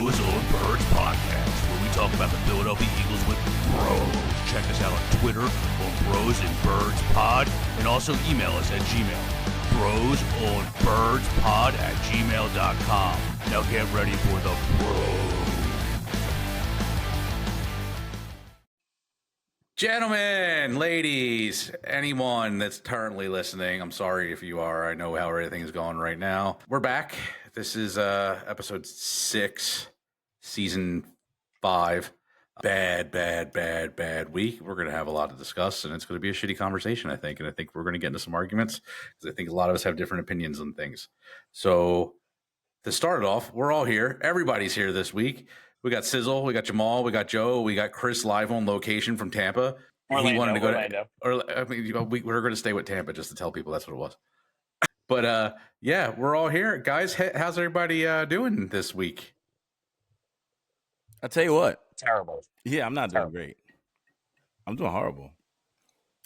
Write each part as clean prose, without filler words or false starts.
Bros on Birds podcast, where we talk about the Philadelphia Eagles with bros. Check us out on Twitter on Bros and Birds Pod, and also email us at Gmail. Bros on Birds Pod at gmail.com. Now get ready for the bros. Gentlemen, ladies, anyone that's currently listening, I'm sorry if you are. I know how everything's going right now. We're back. This is episode 6, season 5. Bad week. We're going to have a lot to discuss, and it's going to be a shitty conversation, I think. And I think we're going to get into some arguments because I think a lot of us have different opinions on things. So to start it off, we're all here. Everybody's here this week. We got Sizzle, we got Jamal, we got Joe, we got Chris live on location from Tampa. He wanted to go to, we're going to stay with Tampa just to tell people that's what it was. But yeah, we're all here, guys. How's everybody doing this week? I'll tell you what, terrible. Yeah, I'm not doing great. I'm doing horrible.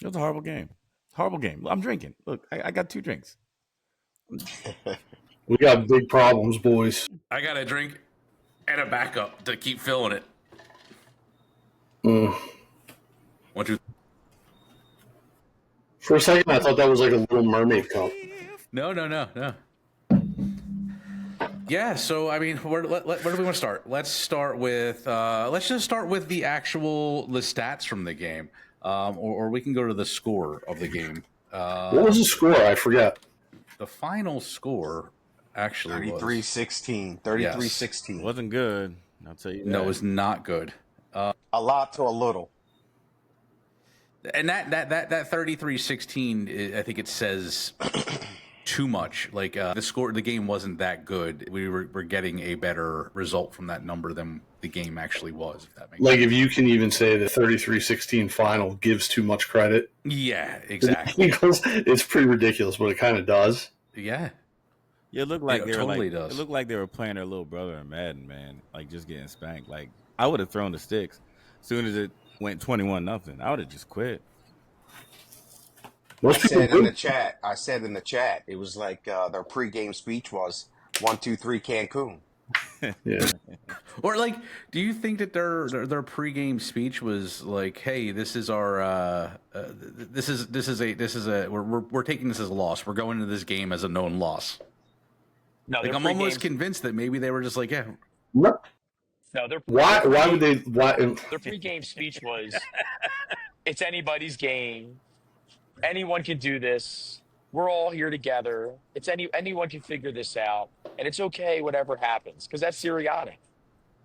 It was a horrible game. Horrible game. I'm drinking. Look, I got 2 drinks. We got big problems, boys. I got a drink and a backup to keep filling it. 1, 2. For a second, I thought that was like a Little Mermaid cup. No. Yeah, so I mean, where do we want to start? Let's start with let's just start with the stats from the game, or we can go to the score of the game. What was the score? I forget. The final score actually 33-16. 33-16. Wasn't good. I'll tell you that. No, it was not good. A lot to a little. And that 33-16, I think it says too much. Like the game wasn't that good. We're getting a better result from that number than the game actually was. If that makes sense. If you can even say the 33-16 final gives too much credit. Yeah, exactly. Because it's pretty ridiculous, but it kind of does. Yeah. Yeah, it looked like it they totally were does. It looked like they were playing their little brother in Madden, man. Like just getting spanked. Like I would have thrown the sticks as soon as it went 21-0. I would have just quit. I said in the chat, it was like their pregame speech was 1, 2, 3 Cancun. Yeah. Or like, do you think that their pregame speech was like, "Hey, this is our we're taking this as a loss. We're going into this game as a known loss." No, like I'm almost convinced that maybe they were just like, "Yeah." No, why would they? Their pregame speech was, "It's anybody's game. Anyone can do this. We're all here together. It's anyone can figure this out, and it's okay whatever happens because that's Sirianni.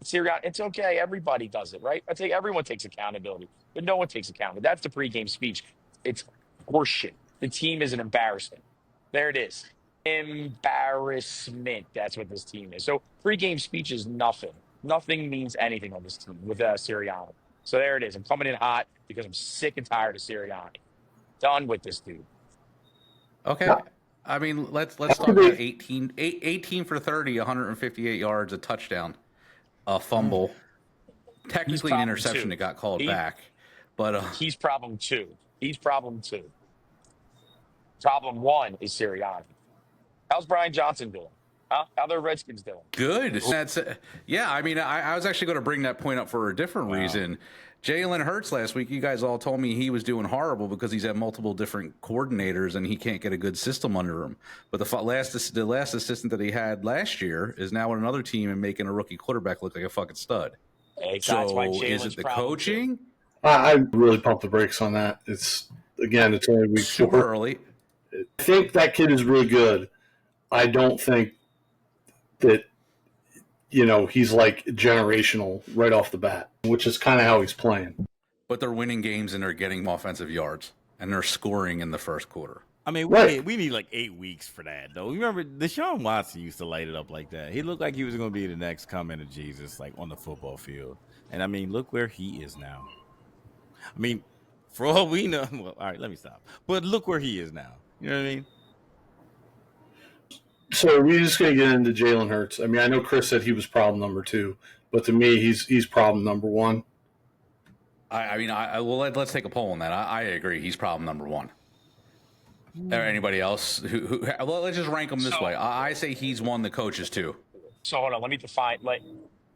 It's okay. Everybody does it, right? I think everyone takes accountability, but no one takes accountability. That's the pregame speech. It's horseshit. The team is an embarrassment. There it is. Embarrassment. That's what this team is. So pregame speech is nothing. Nothing means anything on this team with Sirianni. So there it is. I'm coming in hot because I'm sick and tired of Sirianni. Done with this dude. Okay. I mean, let's talk about 18 for 30, 158 yards, a touchdown, a fumble, technically an interception that got called back. But he's problem 2. He's problem 2. Problem 1 is Sirianni. How's Brian Johnson doing? Huh? How the Redskins doing? Good. That's yeah. I mean, I was actually going to bring that point up for a different reason. Jalen Hurts last week, you guys all told me he was doing horrible because he's had multiple different coordinators and he can't get a good system under him. But the last assistant that he had last year is now on another team and making a rookie quarterback look like a fucking stud. So is it the coaching? I really pumped the brakes on that. It's only week 4. Super early. I think that kid is really good. I don't think that he's like generational right off the bat, which is kind of how he's playing. But they're winning games and they're getting offensive yards and they're scoring in the first quarter. I mean, we need like 8 weeks for that, though. Remember, Deshaun Watson used to light it up like that. He looked like he was going to be the next coming of Jesus, like on the football field. And I mean, look where he is now. I mean, for all we know, well, all right, let me stop. But look where he is now. You know what I mean? So are we just going to get into Jalen Hurts? I mean, I know Chris said he was problem number 2, but to me, he's problem number 1. Let's take a poll on that. I agree. He's problem number 1. Or anybody else? Let's just rank them this way. I say he's 1. The coach is 2. So hold on. Let me define.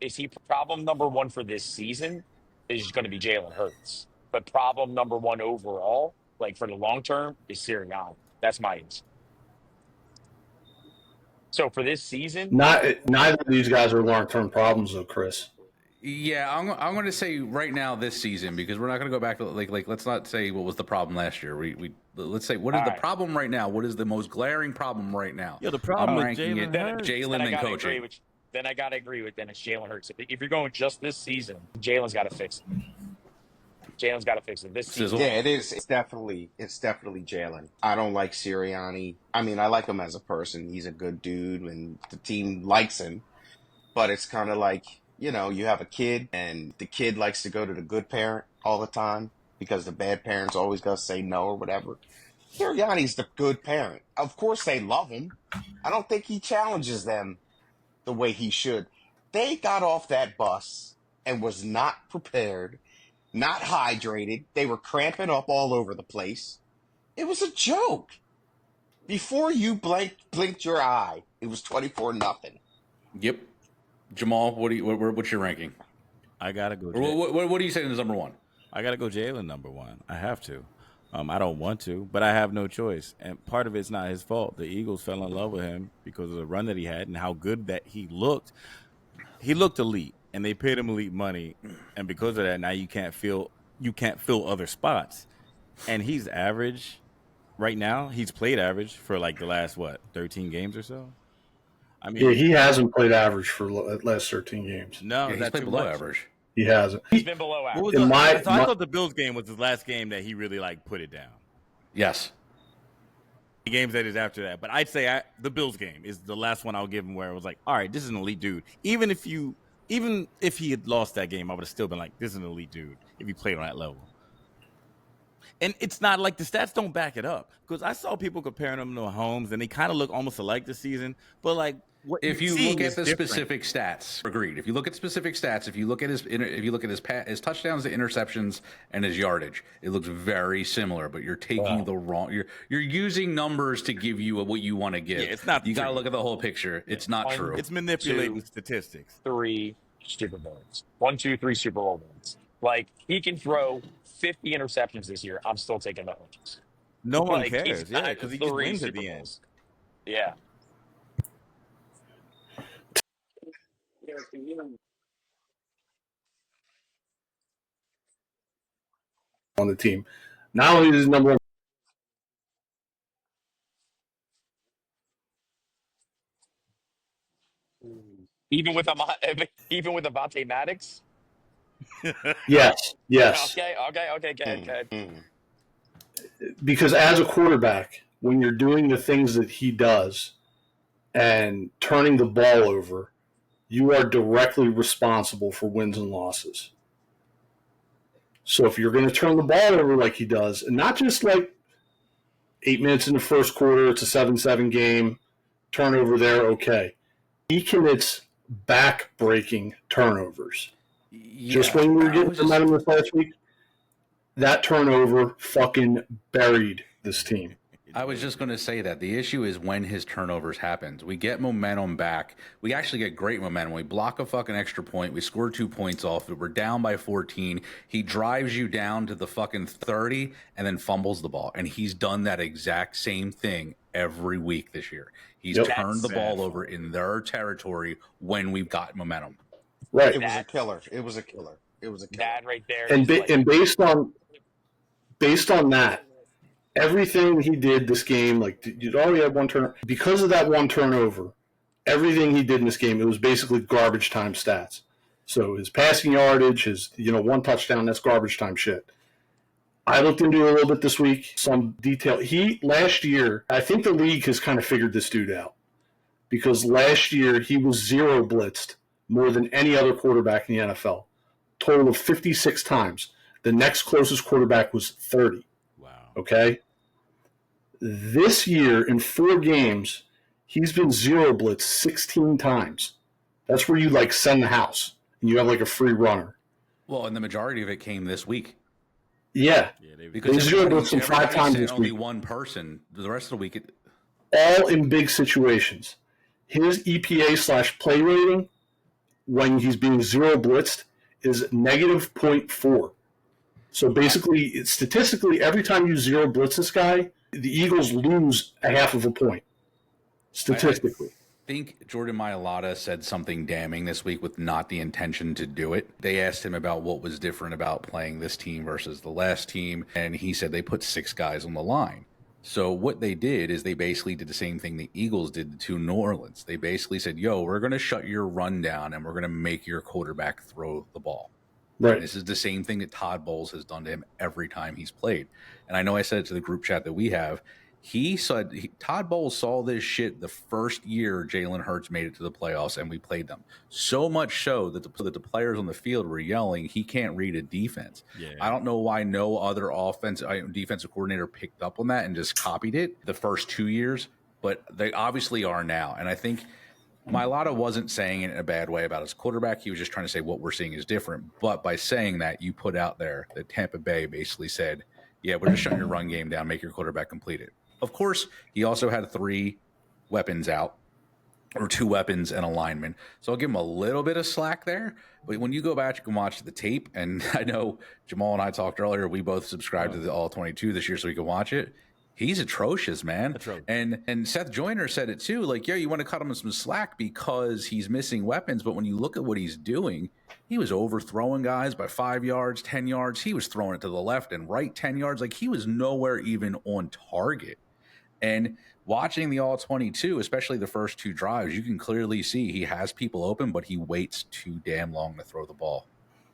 Is he problem number one for this season? Is going to be Jalen Hurts. But problem number one overall, like for the long term, is Sirianni. That's my answer. So for this season, Neither of these guys are long-term problems, though, Chris. Yeah, I'm going to say right now this season, because we're not going to go back to like let's not say what was the problem last year. We let's say what is the problem right now? What is the most glaring problem right now? Yeah, the problem I'm with ranking it Jalen and coaching. Then I got to agree with Dennis. Jalen Hurts. If you're going just this season, Jalen's got to fix it. Jalen's got to fix it this season. Yeah, it is. It's definitely Jalen. I don't like Sirianni. I mean, I like him as a person. He's a good dude, and the team likes him. But it's kind of like, you know, you have a kid, and the kid likes to go to the good parent all the time because the bad parent's always going to say no or whatever. Sirianni's the good parent. Of course they love him. I don't think he challenges them the way he should. They got off that bus and was not prepared, not hydrated. They were cramping up all over the place. It was a joke. Before you blinked your eye, it was 24-0. Yep. Jamal, what's your ranking? I gotta go. What do you say is number one? I gotta go Jalen number one. I have to. I don't want to, but I have no choice. And part of it's not his fault. The Eagles fell in love with him because of the run that he had and how good that he looked. He looked elite, and they paid him elite money. And because of that, now you can't fill other spots. And he's average right now. He's played average for like the last 13 games or so. I mean, yeah, he hasn't played average for the last 13 games. No, he's played below average. He hasn't. He's been below average. I thought the Bills game was his last game that he really put it down. Yes. The games that is after that, but I'd say the Bills game is the last one I'll give him where it was like, all right, this is an elite dude. Even if he had lost that game, I would have still been like, this is an elite dude if he played on that level. And it's not like the stats don't back it up, because I saw people comparing him to Mahomes, and they kind of look almost alike this season. But like, if you look at the specific stats, agreed. If you look at specific stats, if you look at his touchdowns to interceptions and his yardage, it looks very similar. But you're taking the wrong. You're using numbers to give you what you want to give. Yeah, it's not. You got to look at the whole picture. It's not true. It's manipulating statistics. 3 Super Bowls. 1, 2, 3 Super Bowl wins. Like, he can throw 50 interceptions this year. I'm still taking the Mahomes. No one cares. Yeah, because he just wins at the end. Yeah. On the team. Not only is number one. Even with Avonte Maddox? Yes. Okay. Because as a quarterback, when you're doing the things that he does and turning the ball over, you are directly responsible for wins and losses. So if you're going to turn the ball over like he does, and not just like 8 minutes in the first quarter, it's a 7-7 game, turnover there, okay. He commits back-breaking turnovers. Yeah, just when we were getting momentum this last week, that turnover fucking buried this team. I was just going to say that the issue is when his turnovers happens. We get momentum back. We actually get great momentum. We block a fucking extra point. We score 2 points off it. We're down by 14. He drives you down to the fucking 30 and then fumbles the ball. And he's done that exact same thing every week this year. He's turned the ball over in their territory when we've got momentum. Right. It was a killer. That right there. And based on that, everything he did this game, like you'd already had one turnover. Because of that one turnover, everything he did in this game, it was basically garbage time stats. So his passing yardage, his one touchdown, that's garbage time shit. I looked into it a little bit this week, some detail. Last year, I think the league has kind of figured this dude out. Because last year, he was zero blitzed more than any other quarterback in the NFL. Total of 56 times. The next closest quarterback was 30. Wow. Okay? This year, in 4 games, he's been zero blitz 16 times. That's where you, send the house, and you have, a free runner. Well, and the majority of it came this week. Yeah. Because they zero blitzed him 5 times this only week. one person. The rest of the week... All in big situations. His EPA/play rating when he's being zero blitzed is negative 0.4. So basically, statistically, every time you zero blitz this guy, the Eagles lose a half of a point. Statistically. I think Jordan Mailata said something damning this week with not the intention to do it. They asked him about what was different about playing this team versus the last team, and he said they put 6 guys on the line. So what they did is they basically did the same thing the Eagles did to New Orleans. They basically said, yo, we're going to shut your run down, and we're going to make your quarterback throw the ball. Right. And this is the same thing that Todd Bowles has done to him every time he's played. And I know I said it to the group chat that we have. He said Todd Bowles saw this shit the first year Jalen Hurts made it to the playoffs and we played them. So much so that the players on the field were yelling, he can't read a defense. Yeah. I don't know why no other defensive coordinator picked up on that and just copied it the first 2 years, but they obviously are now. And I think Mailata wasn't saying it in a bad way about his quarterback. He was just trying to say what we're seeing is different. But by saying that, you put out there that Tampa Bay basically said, yeah, we're just shutting your run game down, make your quarterback complete it. Of course, he also had 3 weapons out, or 2 weapons and a lineman. So I'll give him a little bit of slack there. But when you go back, you can watch the tape. And I know Jamal and I talked earlier. We both subscribed to the All 22 this year so we could watch it. He's atrocious, man. And Seth Joyner said it too. Like, yeah, you want to cut him some slack because he's missing weapons. But when you look at what he's doing, he was overthrowing guys by 5 yards, 10 yards. He was throwing it to the left and right 10 yards. Like, he was nowhere even on target. And watching the All-22, especially the first 2 drives, you can clearly see he has people open, but he waits too damn long to throw the ball.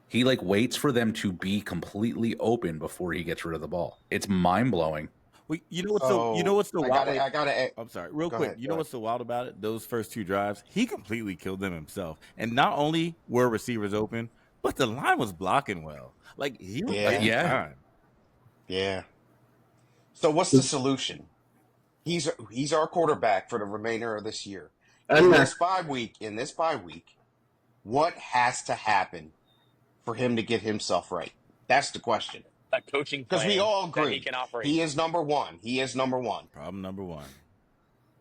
He, waits for them to be completely open before he gets rid of the ball. It's mind-blowing. Well, you know what's the wild? I gotta. I'm sorry, real quick. You know what's so wild about it? Those first 2 drives, he completely killed them himself. And not only were receivers open, but the line was blocking well. He was Yeah. So what's the solution? He's our quarterback for the remainder of this year. In this bye week, what has to happen for him to get himself right? That's the question. That coaching plan, because we all agree he can operate. He is number one. Problem number one.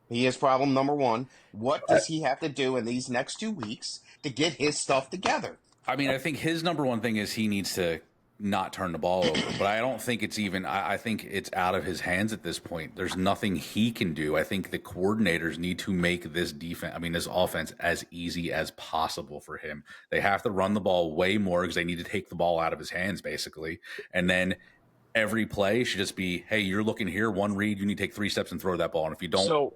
He is problem number one. What does he have to do in these next 2 weeks to get his stuff together? I mean, I think his number one thing is he needs to not turn the ball over, but I don't think it's even, I think it's out of his hands at this point. There's nothing he can do. I think the coordinators need to make this this offense as easy as possible for him. They have to run the ball way more because they need to take the ball out of his hands, basically. And then every play should just be, hey, you're looking here, 1 read, you need to take 3 steps and throw that ball. And if you don't,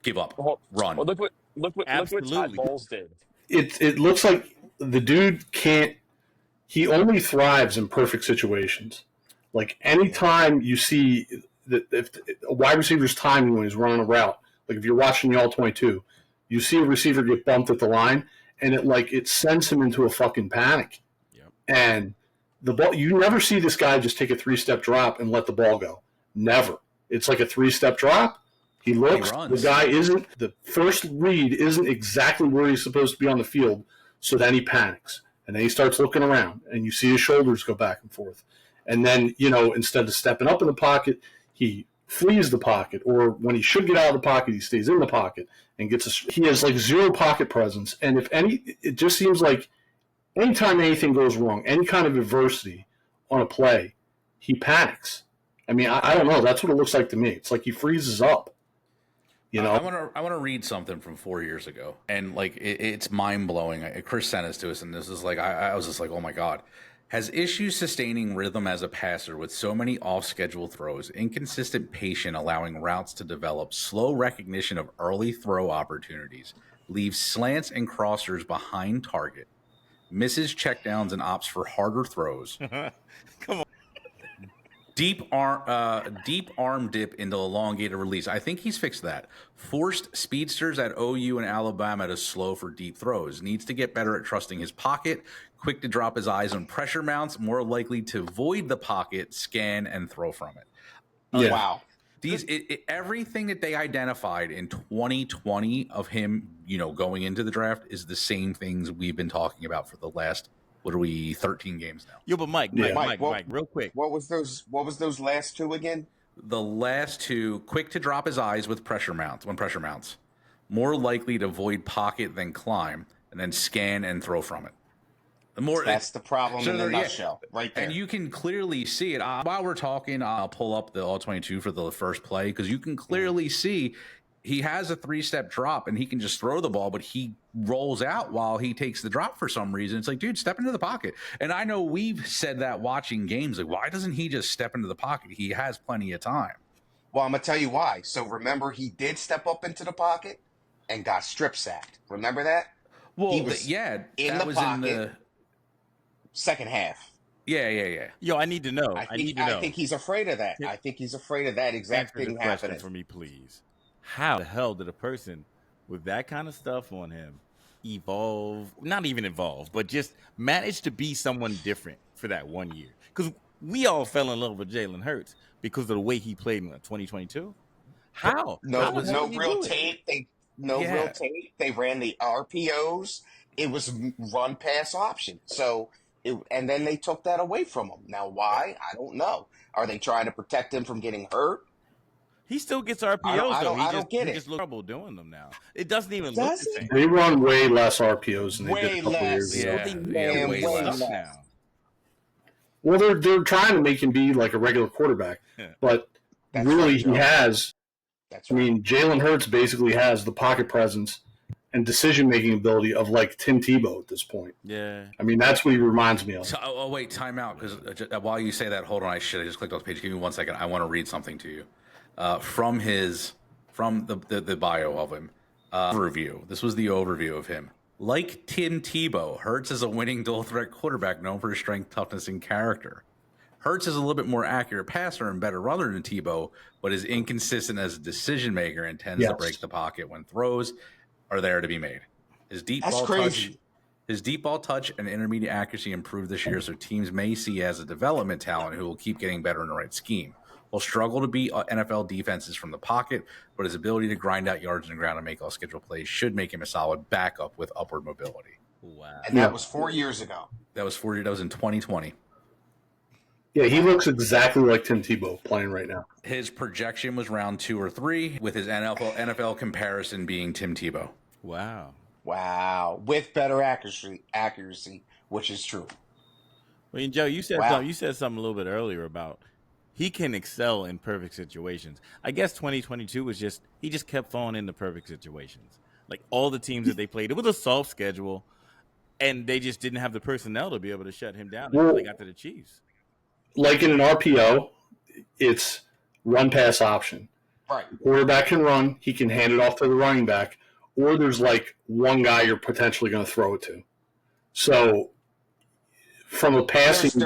give up, run. Well, look what Todd Bowles did. It looks like the dude can't. He only thrives in perfect situations. Anytime you see that if a wide receiver's timing when he's running a route, if you're watching the All-22, you see a receiver get bumped at the line, and it sends him into a fucking panic. Yep. And the ball, you never see this guy just take a 3-step drop and let the ball go. Never. It's like a 3-step drop. He looks. The guy the first read isn't exactly where he's supposed to be on the field, so then he panics. And then he starts looking around, and you see his shoulders go back and forth. And then, instead of stepping up in the pocket, he flees the pocket. Or when he should get out of the pocket, he stays in the pocket and he has zero pocket presence. And it just seems like anytime anything goes wrong, any kind of adversity on a play, he panics. I mean, I don't know. That's what it looks like to me. It's like he freezes up. I want to read something from 4 years ago, and it's mind blowing. Chris sent us to us, and this is I was just like, oh my god. Has issues sustaining rhythm as a passer with so many off-schedule throws, inconsistent patience allowing routes to develop, slow recognition of early throw opportunities, leaves slants and crossers behind target, misses checkdowns and opts for harder throws. Come on. Deep arm dip into elongated release. I think he's fixed that. Forced speedsters at OU and Alabama to slow for deep throws. Needs to get better at trusting his pocket. Quick to drop his eyes on pressure mounts. More likely to void the pocket, scan, and throw from it. Yeah. Wow. Everything that they identified in 2020 of him, going into the draft is the same things we've been talking about for the last 13 games now. Yo, but Mike, real quick. What was those last 2 again? The last 2, quick to drop his eyes with pressure mounts. More likely to void pocket than climb. and then scan and throw from it. That's the problem in a nutshell, right there. And you can clearly see it. While we're talking, I'll pull up the All-22 for the first play because you can clearly see he has a 3-step drop and he can just throw the ball, but he rolls out while he takes the drop for some reason. It's like, dude, step into the pocket. And I know we've said that watching games, like, why doesn't he just step into the pocket? He has plenty of time. Well, I'm going to tell you why. So remember, he did step up into the pocket and got strip sacked. Remember that? Well, he was in the pocket. Second half. Yeah. Yo, I need to know. I think he's afraid of that. I think he's afraid of that exact thing happening. For me, please. How the hell did a person with that kind of stuff on him not even evolve, but just manage to be someone different for that 1 year? Because we all fell in love with Jalen Hurts because of the way he played in 2022. How? No real tape. Real tape. They ran the RPOs. It was run pass option. So, and then they took that away from him. Now, why? I don't know. Are they trying to protect him from getting hurt? He still gets RPOs, I don't get it. He just looks trouble doing them now. It doesn't even look the same. They run way less RPOs than they did a couple less. years ago. Way less now. Well, they're trying to make him be like a regular quarterback, but really he has. That's right. I mean, Jalen Hurts basically has the pocket presence and decision-making ability of like Tim Tebow at this point. Yeah. I mean, that's what he reminds me of. So, wait, time out, because while you say that, hold on, I just clicked off the page. Give me 1 second. I want to read something to you from the bio of him. Overview. This was the overview of him. Like Tim Tebow, Hurts is a winning dual-threat quarterback known for his strength, toughness, and character. Hurts is a little bit more accurate passer and better runner than Tebow, but is inconsistent as a decision maker and tends to break the pocket when throws are there to be made. His deep ball touch and intermediate accuracy improved this year, so teams may see as a development talent who will keep getting better in the right scheme. Will struggle to beat NFL defenses from the pocket, but his ability to grind out yards in the ground and make all scheduled plays should make him a solid backup with upward mobility. Wow. And that was 4 years ago. That was in 2020. Yeah, he looks exactly like Tim Tebow playing right now. His projection was round 2 or 3, with his NFL comparison being Tim Tebow. Wow. With better accuracy, which is true. Well, Joe, you said something a little bit earlier about he can excel in perfect situations. I guess 2022 was he just kept falling into perfect situations. Like all the teams that they played, it was a soft schedule, and they just didn't have the personnel to be able to shut him down until they got to the Chiefs. Like in an RPO, it's run pass option. Right. The quarterback can run, he can hand it off to the running back, or there's like one guy you're potentially going to throw it to. So from a passing,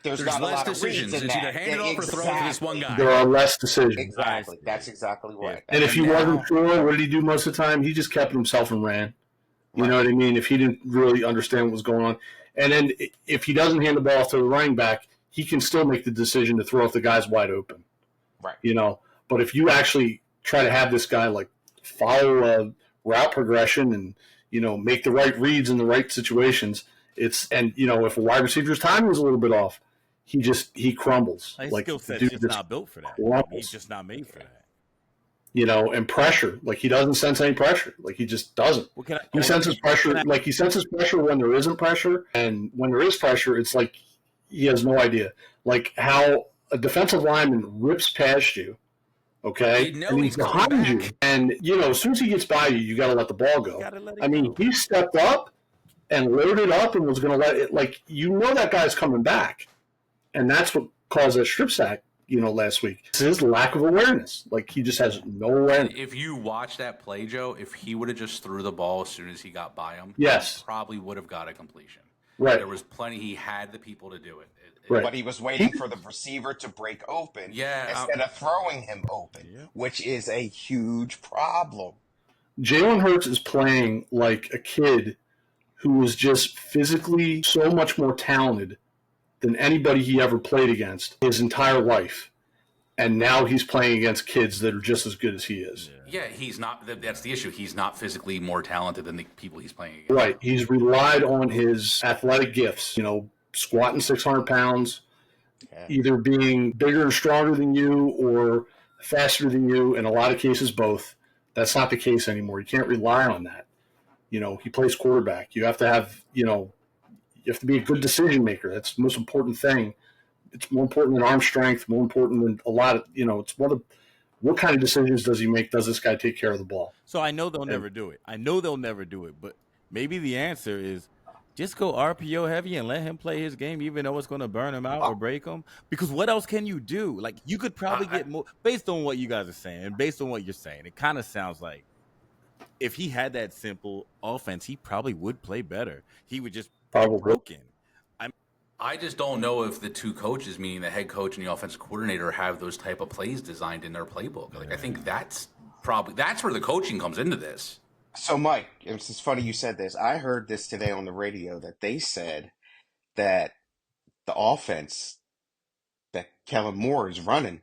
there's not less a lot decisions. Of it's either hand it off or throw it to this one guy. There are less decisions. Exactly. That's exactly right. And if he wasn't sure, what did he do most of the time? He just kept himself and ran. You know what I mean? If he didn't really understand what was going on. And then if he doesn't hand the ball off to the running back, he can still make the decision to throw if the guy's wide open. Right. You know, but if you actually try to have this guy like follow a route progression and, you know, make the right reads in the right situations, if a wide receiver's timing is a little bit off, he crumbles. His like skill set's just not built for that. Crumbles. He's just not made for that. You know, and pressure. Like he doesn't sense any pressure. Like he just doesn't. He senses pressure. Like he senses pressure when there isn't pressure, and when there is pressure, it's like he has no idea. Like how a defensive lineman rips past you, okay, and he's behind you, and as soon as he gets by you, you got to let the ball go. I mean, he stepped up and loaded up and was going to let it. Like that guy's coming back, and that's what caused that strip sack. Last week. It's his lack of awareness. Like, he just has no awareness. If you watch that play, Joe, if he would have just threw the ball as soon as he got by him, yes, he probably would have got a completion. Right. There was plenty. He had the people to do it. Right. But he was waiting for the receiver to break open instead of throwing him open, which is a huge problem. Jalen Hurts is playing like a kid who was just physically so much more talented than anybody he ever played against his entire life. And now he's playing against kids that are just as good as he is. Yeah, he's not. That's the issue. He's not physically more talented than the people he's playing against. Right. He's relied on his athletic gifts, squatting 600 pounds, either being bigger and stronger than you or faster than you, in a lot of cases both. That's not the case anymore. You can't rely on that. He plays quarterback. You have to have, you have to be a good decision maker. That's the most important thing. It's more important than arm strength, more important than a lot of, it's what kind of decisions does he make? Does this guy take care of the ball? So I know they'll never do it. But maybe the answer is just go RPO heavy and let him play his game, even though it's going to burn him out or break him. Because what else can you do? Like, you could probably get more, based on what you guys are saying, and based on what you're saying, it kind of sounds like if he had that simple offense, he probably would play better. He would just be broken. I just don't know if the two coaches, meaning the head coach and the offensive coordinator, have those type of plays designed in their playbook. Like, I think that's where the coaching comes into this. So, Mike, it's funny you said this. I heard this today on the radio that they said that the offense that Kellen Moore is running,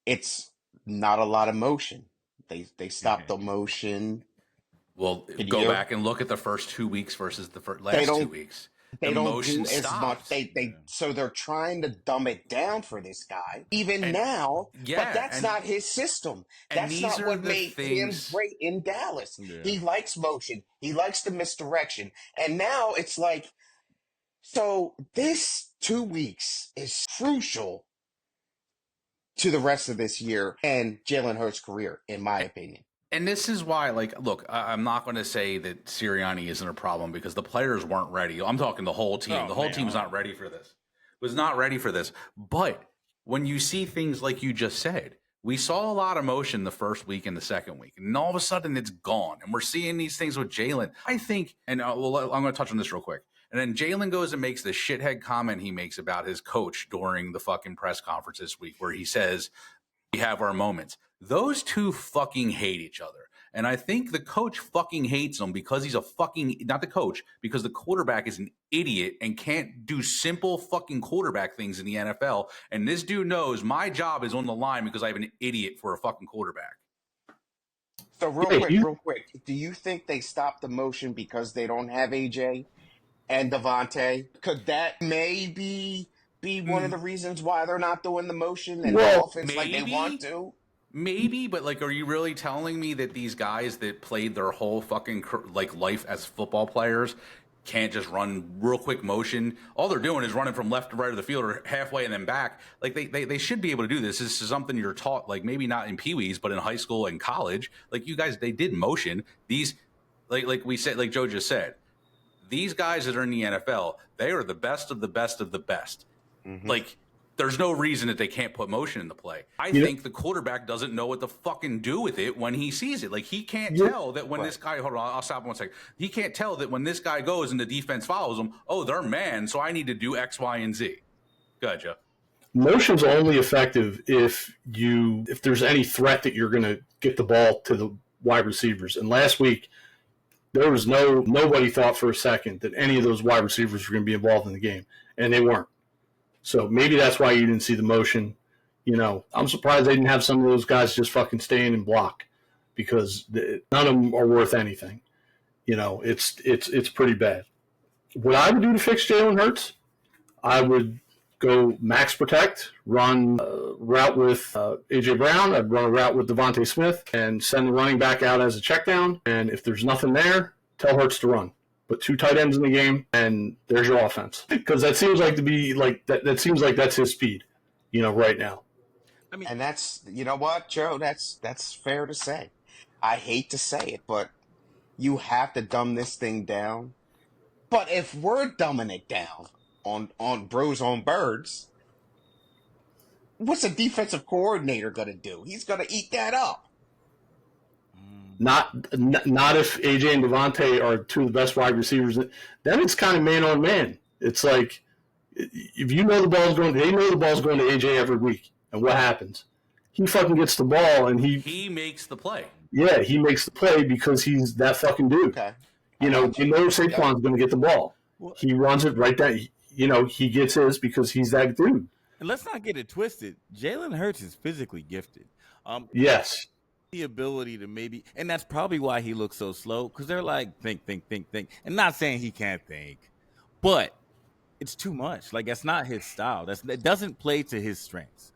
it's not a lot of motion. They stopped the motion. Well, go back and look at the first 2 weeks versus the last 2 weeks. They the don't motion do as stops. much. So they're trying to dumb it down for this guy, now. Yeah, but that's not his system. That's not what made him great in Dallas. Yeah. He likes motion. He likes the misdirection. And now it's like, so this 2 weeks is crucial to the rest of this year and Jalen Hurts' career, in my opinion. And this is why, look, I'm not going to say that Sirianni isn't a problem because the players weren't ready. I'm talking the whole team. The whole team's not ready for this. Was not ready for this. But when you see things like you just said, we saw a lot of motion the first week and the second week, and all of a sudden it's gone. And we're seeing these things with Jalen. I think, and I'm going to touch on this real quick. And then Jalen goes and makes the shithead comment he makes about his coach during the fucking press conference this week, where he says, we have our moments. Those two fucking hate each other. And I think the coach fucking hates him because he's not the coach, because the quarterback is an idiot and can't do simple fucking quarterback things in the NFL. And this dude knows my job is on the line because I have an idiot for a fucking quarterback. So real quick, do you think they stopped the motion because they don't have AJ and Devontae? Could that maybe be one of the reasons why they're not doing the motion and the offense like they want to? Maybe, but are you really telling me that these guys that played their whole fucking life as football players can't just run real quick motion? All they're doing is running from left to right of the field or halfway and then back. They should be able to do this. This is something you're taught, maybe not in Pee-wees, but in high school and college. You guys, they did motion. These, like we said, like Joe just said, these guys that are in the NFL, they are the best of the best of the best. Mm-hmm. There's no reason that they can't put motion into play. I think the quarterback doesn't know what to fucking do with it when he sees it. He can't tell that when this guy, hold on, I'll stop 1 second. He can't tell that when this guy goes and the defense follows him, oh, they're man, so I need to do X, Y, and Z. Go ahead, Joe. Motion's only effective if there's any threat that you're going to get the ball to the wide receivers. And last week, there was nobody thought for a second that any of those wide receivers were going to be involved in the game, and they weren't. So maybe that's why you didn't see the motion. I'm surprised they didn't have some of those guys just fucking stay in and block, because none of them are worth anything. It's pretty bad. What I would do to fix Jalen Hurts, I would go max protect, run a route with A.J. Brown. I'd run a route with Devontae Smith and send the running back out as a check down. And if there's nothing there, tell Hurts to run. Put 2 tight ends in the game, and there's your offense. Because that seems like to be that seems like that's his speed, right now. And that's, you know what, Joe, that's fair to say. I hate to say it, but you have to dumb this thing down. But if we're dumbing it down on Bros on Birds, what's a defensive coordinator gonna do? He's gonna eat that up. Not if AJ and Devontae are 2 of the best wide receivers. Then it's kind of man on man. It's like, if they know the ball's going to AJ every week. And what happens? He fucking gets the ball and he makes the play. Yeah, he makes the play because he's that fucking dude. Okay. Saquon's going to get the ball. He runs it right down. He gets his because he's that dude. And let's not get it twisted. Jalen Hurts is physically gifted. Yes. The ability to maybe, and that's probably why he looks so slow, because they're like, think. And not saying he can't think, but it's too much. That's not his style. It doesn't play to his strengths.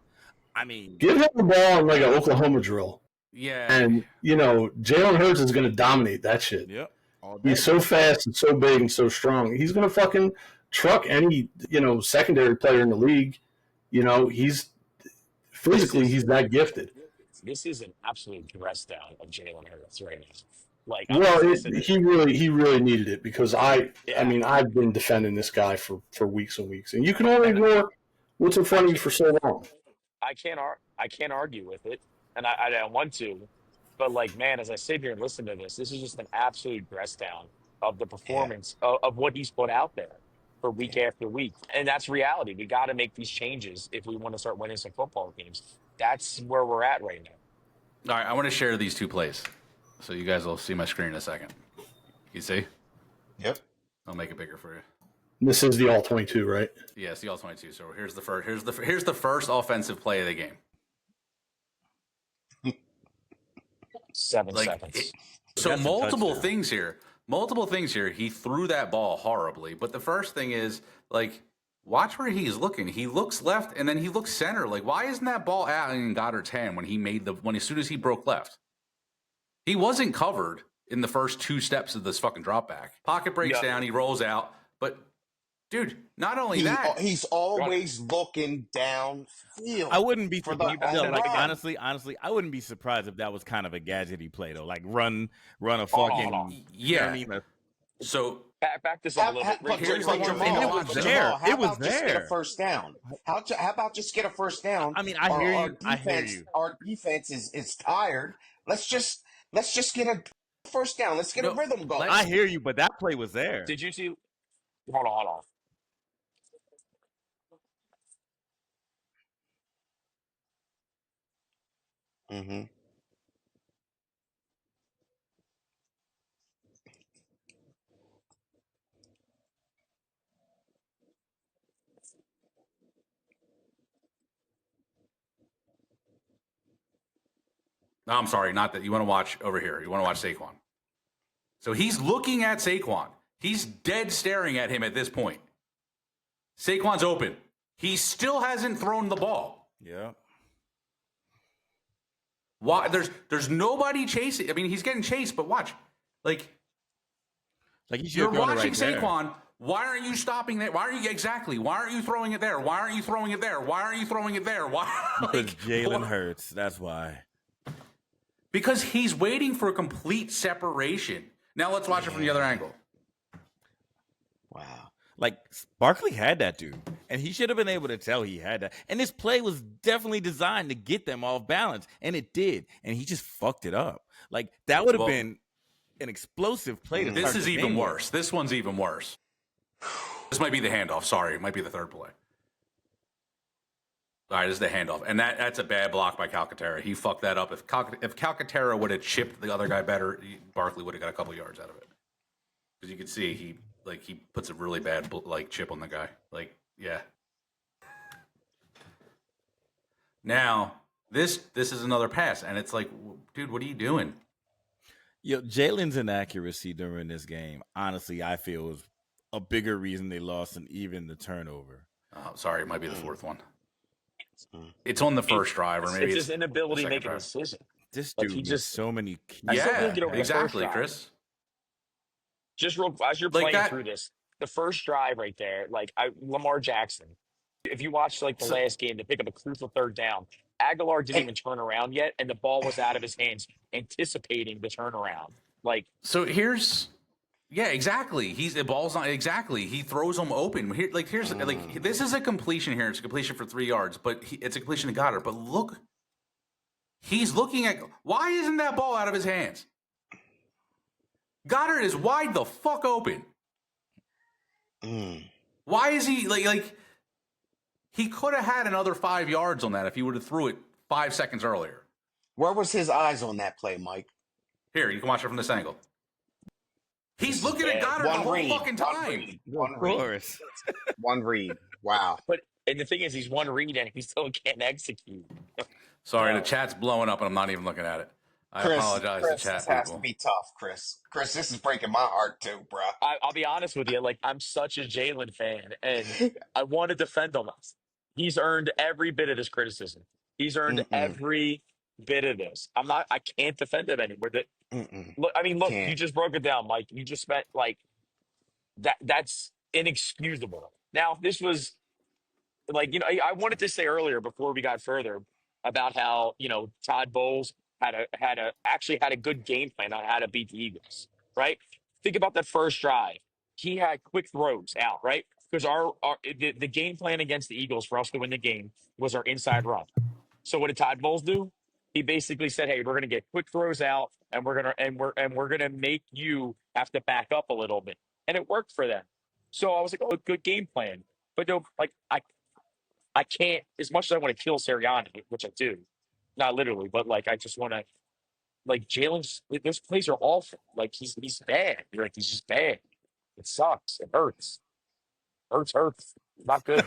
I mean, give him the ball in an Oklahoma drill. Yeah. And, Jalen Hurts is going to dominate that shit. Yep. All day. He's so fast and so big and so strong. He's going to fucking truck any, secondary player in the league. He's physically, he's that gifted. This is an absolute dress down of Jalen Hurts right now. Like, he really needed it because I mean, I've been defending this guy for weeks and weeks, and you can only ignore what's in front of you for so long. I can't argue with it, and I don't want to, but like, man, as I sit here and listen to this is just an absolute dress down of the performance of what he's put out there for week after week, and that's reality. We got to make these changes if we want to start winning some football games. That's where we're at right now. All right, I want to share these two plays, so you guys will see my screen in a second. You see? Yep. I'll make it bigger for you. This is the all 22, right? Yeah, it's the all 22. So here's the first. Here's the first offensive play of the game. 7 seconds. So multiple things here. Multiple things here. He threw that ball horribly, but the first thing is like, watch where he's looking. He looks left and then he looks center. Like, why isn't that ball out in Goddard's hand when as soon as he broke left? He wasn't covered in the first 2 steps of this fucking drop back. Pocket breaks down. He rolls out, but. Dude, not only that, he's always looking downfield. I wouldn't be honestly, I wouldn't be surprised if that was kind of a gadgety play though. Like run a fucking So back this up a little bit. It was there. It was there. Just get a first down? How about just get a first down? I mean, I hear you. Our defense is tired. Let's just get a first down. Let's get a rhythm going. I hear you, but that play was there. Did you see? Hold on. Mm-hmm. No, I'm sorry, not that. You want to watch over here. You want to watch Saquon. So he's looking at Saquon. He's dead staring at him at this point. Saquon's open. He still hasn't thrown the ball. Yeah. Why? There's nobody chasing. I mean, he's getting chased, but watch. Like you're watching Saquon. Why aren't you stopping that? Why aren't you throwing it there? Why aren't you throwing it there? Why aren't you throwing it there? Why? Because Jalen Hurts. That's why. Because he's waiting for a complete separation. Now let's watch it from the other angle. Wow. Like Barkley had that dude, and he should have been able to tell he had that. And this play was definitely designed to get them off balance, and it did. And he just fucked it up. Like that would have been an explosive play. This is even worse. This one's even worse. This might be the handoff. Sorry, it might be the third play. All right, this is the handoff, and that's a bad block by Calcaterra. He fucked that up. If Calcaterra would have chipped the other guy better, Barkley would have got a couple yards out of it. Because you can see he puts a really bad chip on the guy. Now this is another pass, and it's like, dude, what are you doing? Jalen's inaccuracy during this game, honestly, I feel was a bigger reason they lost than even the turnover. Sorry, it might be the fourth one. It's on the first drive, or maybe it's his inability to make a decision. This dude he just so many. Exactly, Chris. Just real as you're playing through this, the first drive right there, Lamar Jackson. If you watch the last game to pick up a crucial third down, Aguilar didn't even turn around yet, and the ball was out of his hands, anticipating the turnaround. So here's. Yeah, exactly. The ball's not exactly. He throws them open. This is a completion here. It's a completion for 3 yards, but it's a completion to Goddard. But look, he's looking at. Why isn't that ball out of his hands? Goddard is wide the fuck open. Why is he he could have had another 5 yards on that if he would have threw it 5 seconds earlier. Where was his eyes on that play, Mike? Here, you can watch it from this angle. He's looking at Goddard the whole fucking time. One read. Wow. And the thing is, he's one read and he still can't execute. Sorry, the chat's blowing up and I'm not even looking at it. I apologize to chat this people. has to be tough, Chris. Chris, this is breaking my heart too, bro. I'll be honest with you. I'm such a Jalen fan, and I want to defend him. He's earned every bit of this criticism. He's earned every bit of this. I can't defend it anymore. That Mm-mm. look, I mean, look, you Can't. just broke it down, Mike. You just spent like that. That's inexcusable. Now, if this was like, I wanted to say earlier before we got further about how, Todd Bowles actually had a good game plan on how to beat the Eagles, right? Think about that first drive. He had quick throws out, right? Because the game plan against the Eagles for us to win the game was our inside run. So what did Todd Bowles do? He basically said, "Hey, we're going to get quick throws out, and we're going to make you have to back up a little bit," and it worked for them. So I was like, "Oh, good game plan." But no, like I can't. As much as I want to kill Sirianni, which I do, not literally, but like I just want to. Like Jalen's, those plays are awful. Like he's bad. You're like he's just bad. It sucks. It hurts. Hurts. Not good.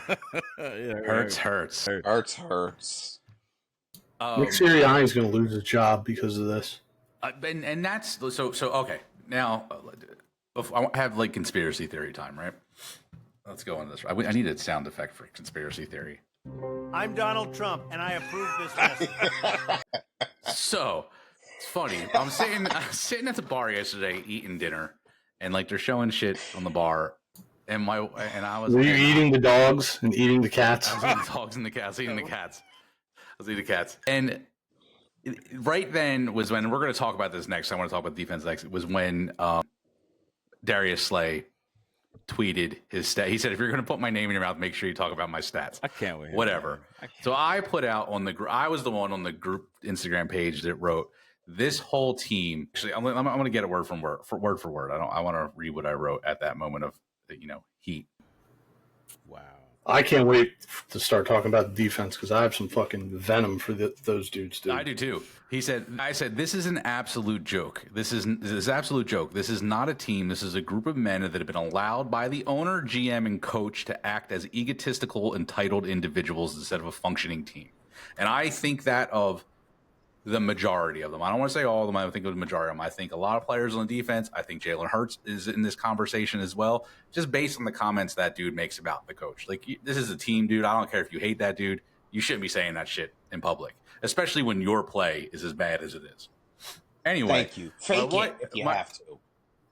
Yeah, Hurts. Hurts. Nick Sirianni is going to lose his job because of this. And that's so okay. Now I have like conspiracy theory time, right? Let's go on this. I need a sound effect for conspiracy theory. I'm Donald Trump, and I approve this message. So it's funny. I'm sitting at the bar yesterday eating dinner, and like they're showing shit on the bar, and I was. Were you eating the dogs and eating the cats? I was eating the dogs and the cats. I was eating the cats. And right then was when we're going to talk about this next. I want to talk about defense next. It was when Darius Slay tweeted his stat. He said, "If you're going to put my name in your mouth, make sure you talk about my stats." I can't wait. Whatever. So I put out on the I was the one on the group Instagram page that wrote this whole team. Actually, I'm going to get it word for word. I want to read what I wrote at that moment of heat. Wow. I can't wait to start talking about defense because I have some fucking venom for those dudes, dude. I do too. I said, this is an absolute joke. This is an absolute joke. This is not a team. This is a group of men that have been allowed by the owner, GM, and coach to act as egotistical, entitled individuals instead of a functioning team. And I think that of the majority of them. I don't want to say all of them. I think of the majority of them. I think a lot of players on the defense. I think Jalen Hurts is in this conversation as well, just based on the comments that dude makes about the coach. Like, this is a team, dude. I don't care if you hate that dude. You shouldn't be saying that shit in public, especially when your play is as bad as it is. Anyway. Thank you. Fake it if you have to.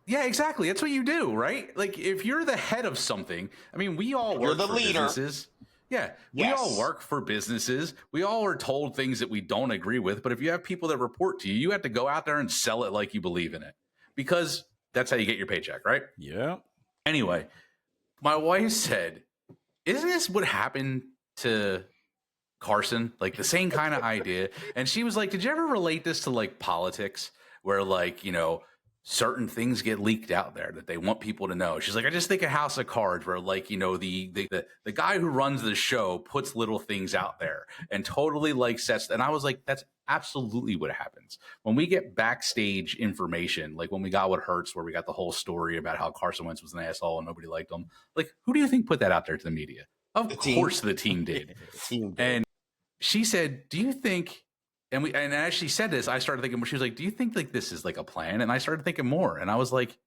Yeah, exactly. That's what you do, right? Like, if you're the head of something, I mean, we all work for businesses. Yeah, we all work for businesses. We all are told things that we don't agree with. But if you have people that report to you, you have to go out there and sell it like you believe in it, because that's how you get your paycheck, right? Yeah. Anyway, my wife said, "Isn't this what happened to Carson? Like the same kind of idea?" And she was like, "Did you ever relate this to like politics, where like certain things get leaked out there that they want people to know?" She's like, "I just think of House of Cards, where like the guy who runs the show puts little things out there and totally like sets." And I was like, "That's absolutely what happens when we get backstage information, like when we got what Hurts, where we got the whole story about how Carson Wentz was an asshole and nobody liked him. Like, who do you think put that out there to the media? Of course, the team did." And she said, "Do you think?" And as she said this, I started thinking, she was like, "Do you think like this is like a plan?" And I started thinking more, and I was like,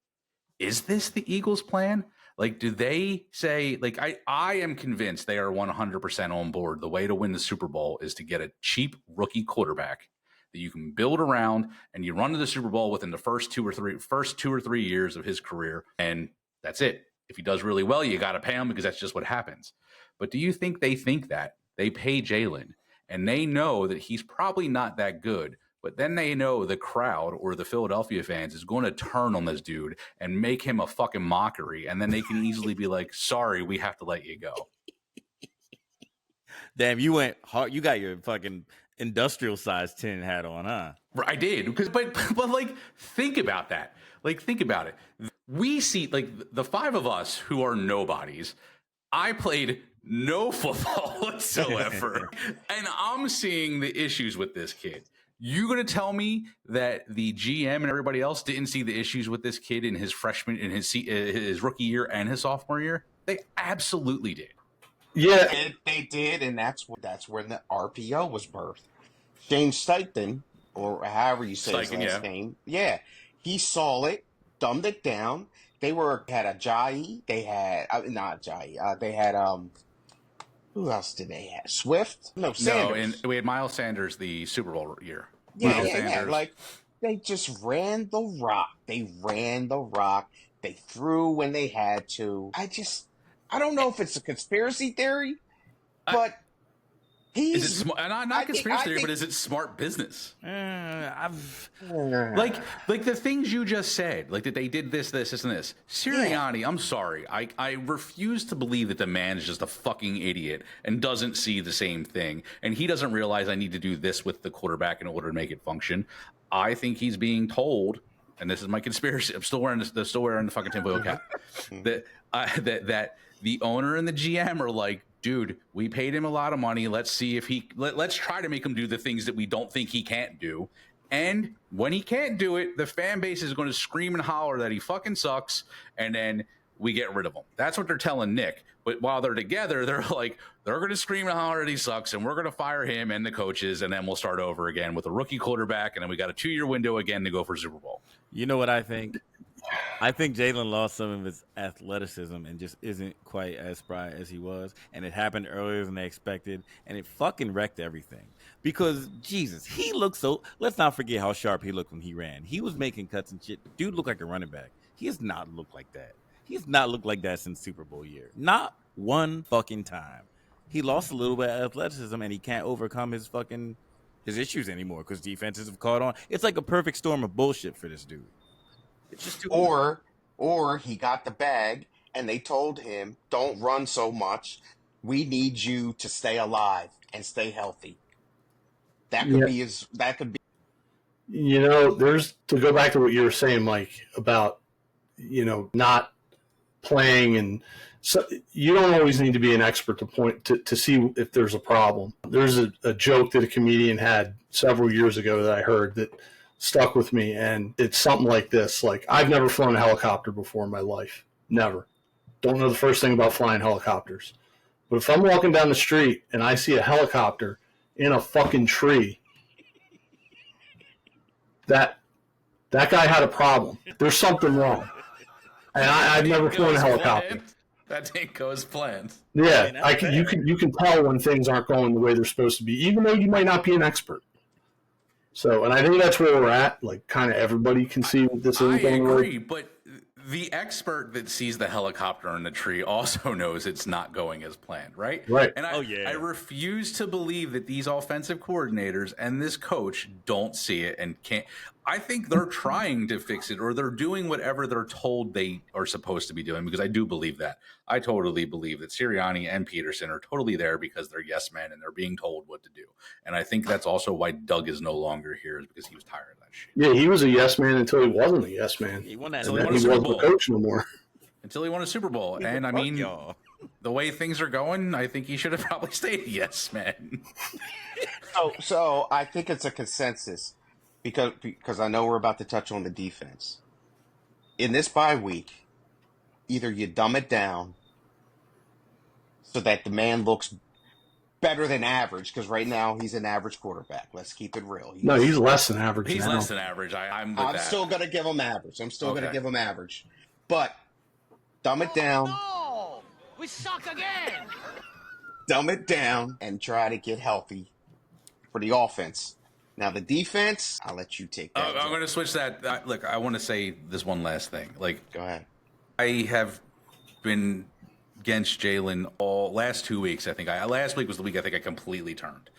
is this the Eagles' plan? Like, do they say, like, I am convinced they are 100% on board. The way to win the Super Bowl is to get a cheap rookie quarterback that you can build around, and you run to the Super Bowl within the first two or three years of his career. And that's it. If he does really well, you got to pay him, because that's just what happens. But do you think that they pay Jalen and they know that he's probably not that good, but then they know the crowd or the Philadelphia fans is going to turn on this dude and make him a fucking mockery, and then they can easily be like, "Sorry, we have to let you go." Damn, you went hard. You got your fucking industrial size tin hat on, huh? I did, but like, think about that. Like, think about it. We see, like, the five of us who are nobodies. I played no football whatsoever, and I'm seeing the issues with this kid. You gonna tell me that the GM and everybody else didn't see the issues with this kid in his his rookie year and his sophomore year? They absolutely did. Yeah, they did, and that's when the RPO was birthed. Shane Steichen, or however you say his last name, he saw it, dumbed it down. They had Ajayi. They had not Ajayi. They had Who else did they have? Swift? No, No, Sanders. and we had Miles Sanders the Super Bowl year. Yeah, Miles yeah, yeah. Sanders. Like they just ran the rock. They ran the rock. They threw when they had to. I don't know if it's a conspiracy theory, but Is it he's not conspiracy theory, but is it smart business? like Like the things you just said, like that they did this, and this. Sirianni, I'm sorry, I refuse to believe that the man is just a fucking idiot and doesn't see the same thing, and he doesn't realize I need to do this with the quarterback in order to make it function. I think he's being told, and this is my conspiracy. I'm still wearing the fucking tinfoil cap. that the owner and the GM are like, dude, we paid him a lot of money. Let's see if let's try to make him do the things that we don't think he can't do. And when he can't do it, the fan base is going to scream and holler that he fucking sucks, and then we get rid of him. That's what they're telling Nick. But while they're together, they're like, they're going to scream and holler that he sucks, and we're going to fire him and the coaches, and then we'll start over again with a rookie quarterback, and then we got a 2-year window again to go for Super Bowl. You know what I think? I think Jalen lost some of his athleticism and just isn't quite as spry as he was. And it happened earlier than they expected. And it fucking wrecked everything. Because, Jesus, he looked so... Let's not forget how sharp he looked when he ran. He was making cuts and shit. Dude looked like a running back. He has not looked like that. He has not looked like that since Super Bowl year. Not one fucking time. He lost a little bit of athleticism and he can't overcome his issues anymore because defenses have caught on. It's like a perfect storm of bullshit for this dude. It's just too or he got the bag and they told him, don't run so much. We need you to stay alive and stay healthy. That could be. You know, there's, to go back to what you were saying, Mike, about, not playing, and so you don't always need to be an expert to point to see if there's a problem. There's a joke that a comedian had several years ago that I heard that stuck with me, and it's something like this. Like, I've never flown a helicopter before in my life. Never. Don't know the first thing about flying helicopters. But if I'm walking down the street and I see a helicopter in a fucking tree, that guy had a problem. There's something wrong. And I've never flown a helicopter. That didn't go as planned. Yeah, you can tell when things aren't going the way they're supposed to be, even though you might not be an expert. So, and I think that's where we're at. Like, kind of everybody can see that this isn't going to work. I agree, but the expert that sees the helicopter in the tree also knows it's not going as planned, right? Right. And I refuse to believe that these offensive coordinators and this coach don't see it and can't. I think they're trying to fix it, or they're doing whatever they're told they are supposed to be doing, because I do believe that. I totally believe that Sirianni and Peterson are totally there because they're yes men and they're being told what to do. And I think that's also why Doug is no longer here, is because he was tired of that shit. Yeah, he was a yes man until he wasn't a yes man. He won that. Until he He wasn't the coach no more. Until he won a Super Bowl. And I mean, the way things are going, I think he should have probably stayed a yes man. So I think it's a consensus. Because I know we're about to touch on the defense. In this bye week, either you dumb it down so that the man looks better than average, because right now he's an average quarterback. Let's keep it real. He's less than average. He's now. less than average. I'm still going to give him average. Going to give him average. But dumb it down. No! We suck again! Dumb it down and try to get healthy for the offense. Now, the defense, I'll let you take that. I'm going to switch that. Look, I want to say this one last thing. Like, go ahead. I have been against Jalen all last 2 weeks. I think last week was the week I think I completely turned.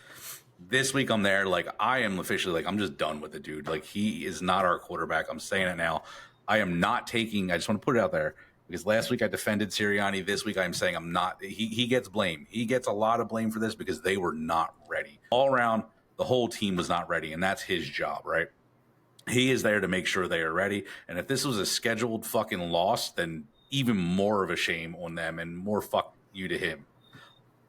This week I'm there. Like, I am officially like, I'm just done with the dude. Like, he is not our quarterback. I'm saying it now. I am not taking. I just want to put it out there, because last week I defended Sirianni. This week I'm saying I'm not. He gets blame. He gets a lot of blame for this because they were not ready all around. The whole team was not ready, and that's his job, right? He is there to make sure they are ready. And if this was a scheduled fucking loss, then even more of a shame on them and more fuck you to him.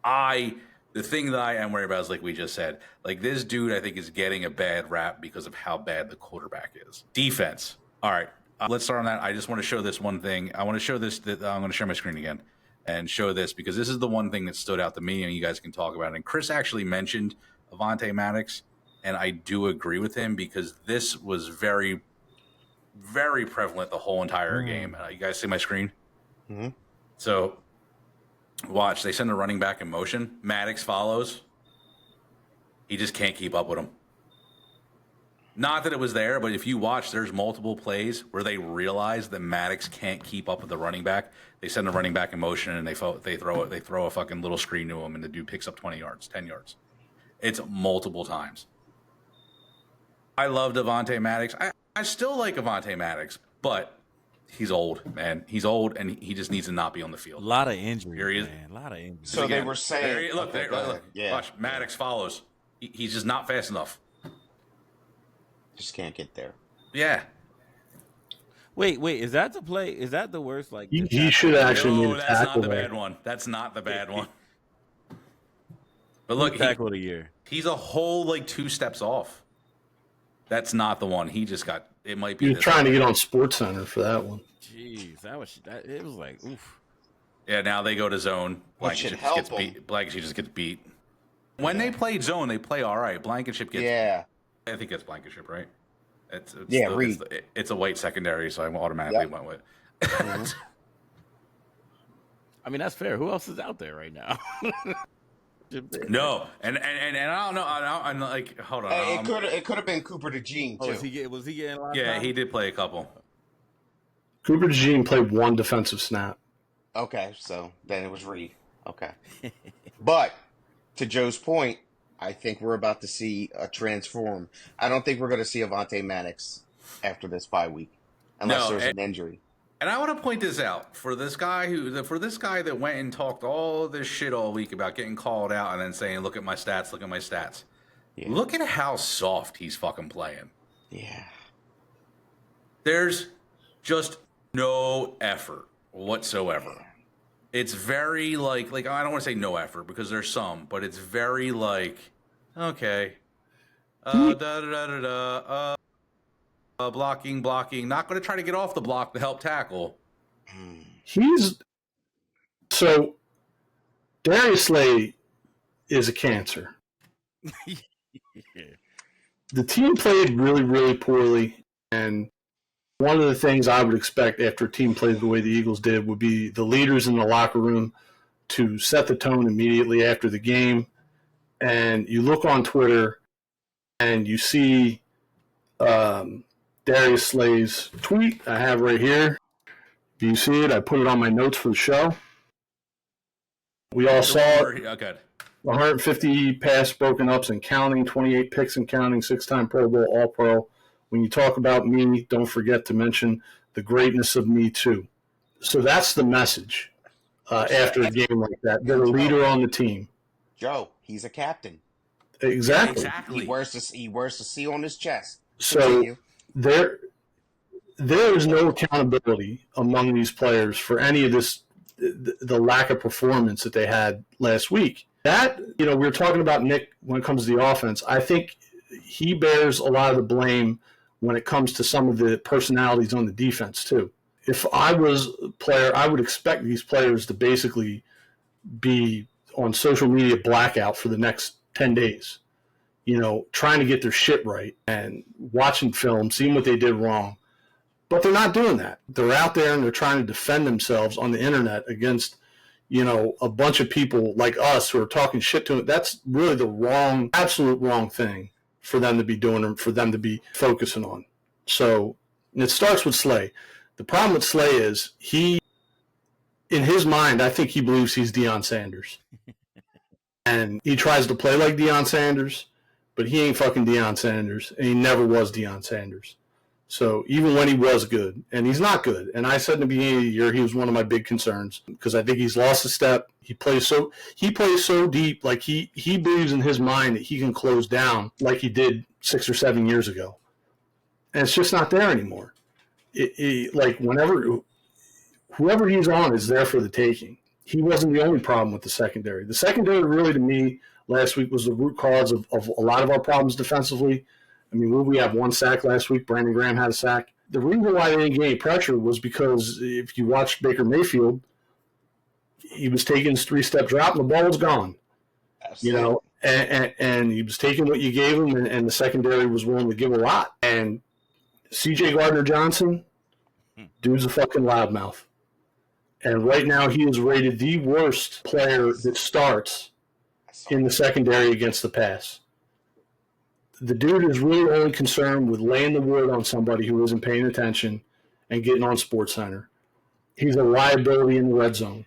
The thing that I am worried about is, like we just said, like, this dude I think is getting a bad rap because of how bad the quarterback is. Defense. All right, let's start on that. I just want to show this one thing. I want to show this. I'm going to share my screen again and show this, because this is the one thing that stood out to me, and you guys can talk about it. And Chris actually mentioned Avonte Maddox, and I do agree with him, because this was very, very prevalent the whole entire game. You guys see my screen? Mm-hmm. So Watch, they send a running back in motion. Maddox follows. He just can't keep up with him. Not that it was there, but if you watch, there's multiple plays where they realize that Maddox can't keep up with the running back. They send the running back in motion and they throw a fucking little screen to him, and the dude picks up 20 yards, 10 yards. It's multiple times. I love Devontae Maddox. I still like Devontae Maddox, but he's old, man. He's old, and he just needs to not be on the field. A lot of injuries, Here he is. man. A lot of injuries. So they were saying, Look, yeah, watch. Maddox follows. He's just not fast enough. just can't get there. Yeah. Wait, is that the play? Is that the worst? Like He should actually need a That's not tackle the there. bad one. That's not the bad one. But look, tackle of the year. he's a whole like 2 steps off. That's not the one. He just got. It might be. He was this trying to one. get on SportsCenter for that one. Jeez, it was like oof. Yeah, now they go to zone. Which should help him. Blankenship just gets beat. When they play zone, they play all right. Blankenship gets. Yeah. I think it's Blankenship, right? It's Reed. It's a white secondary, so I automatically went with. I mean, that's fair. Who else is out there right now? No, and I don't know. I'm like, hold on. It could have been Cooper DeJean too. Was he getting a lot of Yeah, time? he did play a couple. Cooper DeJean played 1 defensive snap. Okay, so then it was Reed. Okay. But to Joe's point, I think we're about to see a transform. I don't think we're going to see Avonte Maddox after this bye week, unless there's an injury. And I want to point this out for this guy that went and talked all this shit all week about getting called out and then saying, "Look at my stats, look at my stats." Yeah. Look at how soft he's fucking playing. Yeah. There's just no effort whatsoever. It's very like I don't want to say no effort because there's some, but it's very like okay, blocking. Not going to try to get off the block to help tackle. So Darius Slay is a cancer. The team played really, really poorly, and one of the things I would expect after a team plays the way the Eagles did would be the leaders in the locker room to set the tone immediately after the game. And you look on Twitter and you see Darius Slay's tweet I have right here. Do you see it? I put it on my notes for the show. We all saw it. Okay. 150 pass broken ups and counting, 28 picks and counting, 6-time Pro Bowl All-Pro. When you talk about me, don't forget to mention the greatness of me too. So that's the message after a game like that. They're a leader on the team. Joe, he's a captain. Exactly. He wears the C on his chest. So there is no accountability among these players for any of this, the lack of performance that they had last week. That, we were talking about Nick when it comes to the offense. I think he bears a lot of the blame when it comes to some of the personalities on the defense too. If I was a player, I would expect these players to basically be on social media blackout for the next 10 days, trying to get their shit right and watching film, seeing what they did wrong. But they're not doing that. They're out there and they're trying to defend themselves on the internet against, a bunch of people like us who are talking shit to them. That's really the absolute wrong thing for them to be doing and for them to be focusing on. So it starts with Slay. The problem with Slay is in his mind, I think he believes he's Deion Sanders. And he tries to play like Deion Sanders, but he ain't fucking Deion Sanders, and he never was Deion Sanders. So even when he was good, and he's not good, and I said in the beginning of the year he was one of my big concerns because I think he's lost a step. He plays so deep, like he believes in his mind that he can close down like he did 6 or 7 years ago, and it's just not there anymore. Whoever he's on is there for the taking. He wasn't the only problem with the secondary. The secondary really, to me, last week was the root cause of a lot of our problems defensively. I mean, we have 1 sack last week. Brandon Graham had a sack. The reason why they didn't get any pressure was because if you watch Baker Mayfield, he was taking his 3-step drop and the ball was gone. Absolutely. And he was taking what you gave him, and the secondary was willing to give a lot. And C.J. Gardner-Johnson, dude's a fucking loudmouth. And right now he is rated the worst player that starts in the secondary against the pass. The dude is really only concerned with laying the wood on somebody who isn't paying attention and getting on SportsCenter. He's a liability in the red zone.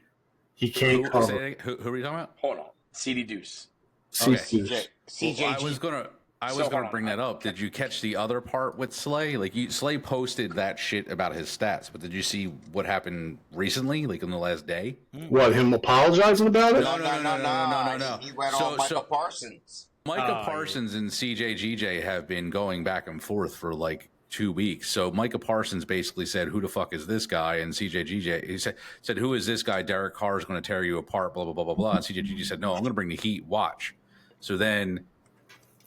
He can't cover. Who are we talking about? Hold on. CD Deuce. CJ. Well, I was gonna bring that up. Did you catch the other part with Slay? Like Slay posted that shit about his stats, but did you see what happened recently, like in the last day? What, him apologizing about it? No. He went on Micah Parsons. Micah Parsons and CJGJ have been going back and forth for like 2 weeks. So Micah Parsons basically said, "Who the fuck is this guy?" And CJGJ he said, "Who is this guy? Derek Carr is going to tear you apart." Blah blah blah blah blah. And CJGJ said, "No, I'm going to bring the heat. Watch." So then,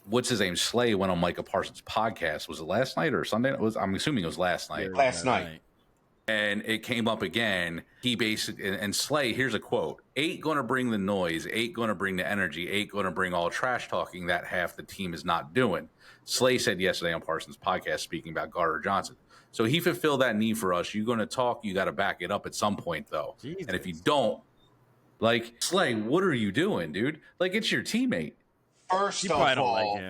what's his name? Slay went on Micah Parsons' podcast. Was it last night or Sunday? I'm assuming it was last night. Last night. And it came up again. He basically, and Slay, here's a quote: "Ain't going to bring the noise, ain't going to bring the energy, ain't going to bring all trash talking that half the team is not doing." Slay said yesterday on Parsons' podcast, speaking about Gardner Johnson. So he fulfilled that need for us. You're going to talk, you got to back it up at some point, though. Jesus. And if you don't, like, Slay, what are you doing, dude? Like, it's your teammate. First of all,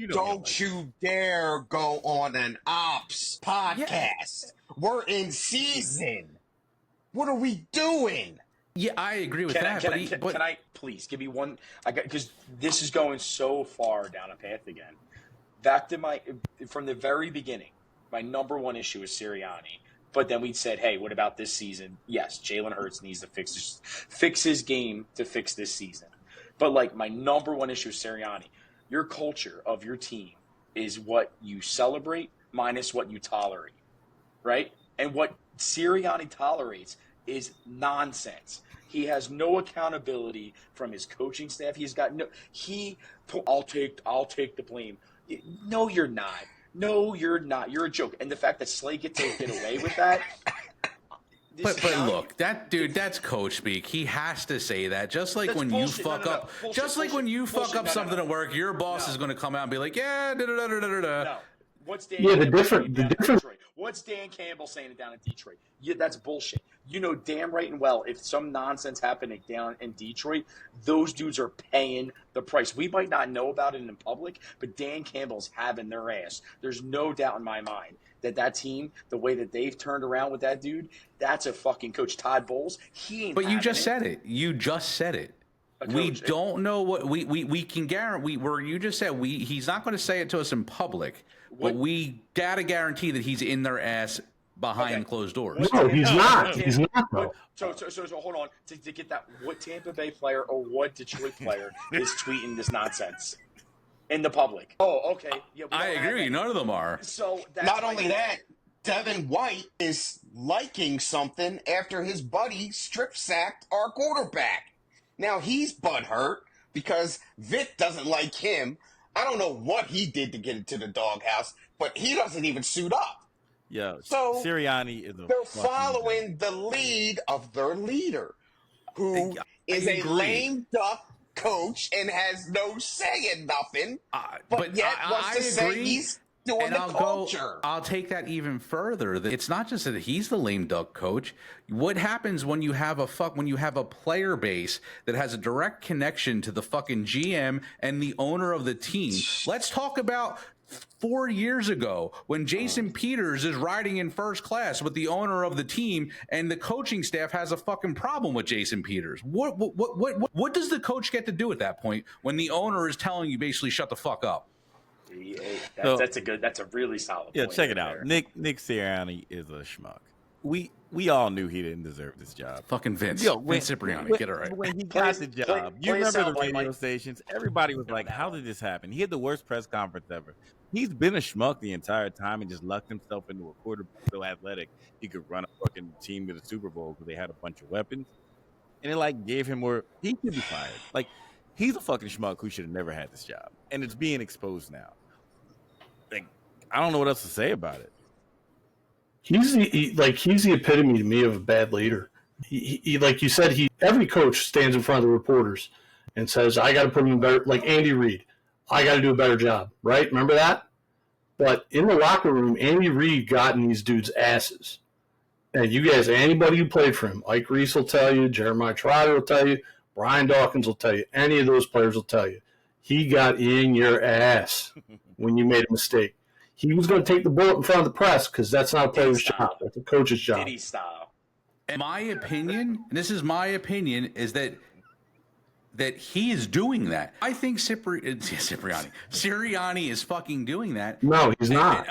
don't you dare go on an ops podcast. Yeah. We're in season. What are we doing? Yeah, I agree with that. Can I please give me one? Because this is going so far down a path again. Back to from the very beginning, my number one issue is Sirianni. But then we said, hey, what about this season? Yes, Jalen Hurts needs to fix his game to fix this season. But like my number one issue is Sirianni. Your culture of your team is what you celebrate minus what you tolerate, right? And what Sirianni tolerates is nonsense. He has no accountability from his coaching staff. He's got no. I'll take the blame. No, you're not. No, you're not. You're a joke. And the fact that Slay gets to get away with that. But look, that dude, that's coach speak. He has to say that. Just like when you fuck up, just like when you fuck up something at work, your boss is going to come out and be like, yeah, da da da da da da. No. What's Dan? Yeah, the different. What's Dan Campbell saying down in Detroit? Yeah, that's bullshit. You know damn right and well if some nonsense happening down in Detroit, those dudes are paying the price. We might not know about it in public, but Dan Campbell's having their ass. There's no doubt in my mind that team, the way that they've turned around with that dude, that's a fucking coach. Todd Bowles, he ain't. But you just said it. You just said it. We don't know what we can guarantee. You just said he's not going to say it to us in public, but we gotta guarantee that he's in their ass behind closed doors. No, he's not. He's not. Though. So hold on to get that. What Tampa Bay player or what Detroit player is tweeting this nonsense in the public? Oh, okay. Yeah, I agree. None of them are. So that's not only that, Devin White is liking something after his buddy strip sacked our quarterback. Now he's butthurt because Vic doesn't like him. I don't know what he did to get into the doghouse, but he doesn't even suit up. Yeah, so Sirianni is they're following the lead of their leader, who is a lame duck coach and has no say in nothing, but yet wants to say he's doing the culture. I'll take that even further. It's not just that he's the lame duck coach. What happens when you have a player base that has a direct connection to the fucking GM and the owner of the team? Let's talk about 4 years ago when Jason Peters is riding in first class with the owner of the team and the coaching staff has a fucking problem with Jason Peters. What does the coach get to do at that point when the owner is telling you basically shut the fuck up? That's a really solid point. Yeah, check it out. Nick Sirianni is a schmuck. We all knew he didn't deserve this job. Fucking Vince. Vince Sipprianni, get it right. When he got the job, you remember the radio stations? Everybody was like, how did this happen? He had the worst press conference ever. He's been a schmuck the entire time and just lucked himself into a quarterback so athletic he could run a fucking team to the Super Bowl because they had a bunch of weapons. And it gave him more. He should be fired. He's a fucking schmuck who should have never had this job. And it's being exposed now. I don't know what else to say about it. He's the epitome to me of a bad leader. He like you said, every coach stands in front of the reporters and says, I got to put him in better, like Andy Reid, I got to do a better job, right? Remember that? But in the locker room, Andy Reid got in these dudes' asses. And you guys, anybody who played for him, Ike Reese will tell you, Jeremiah Trotter will tell you, Brian Dawkins will tell you, any of those players will tell you, he got in your ass when you made a mistake. He was going to take the bullet in front of the press because that's not a player's job. That's a coach's job. Diddy style. In my opinion, and this is my opinion, is that he is doing that. I think Sirianni is fucking doing that. No, he's not.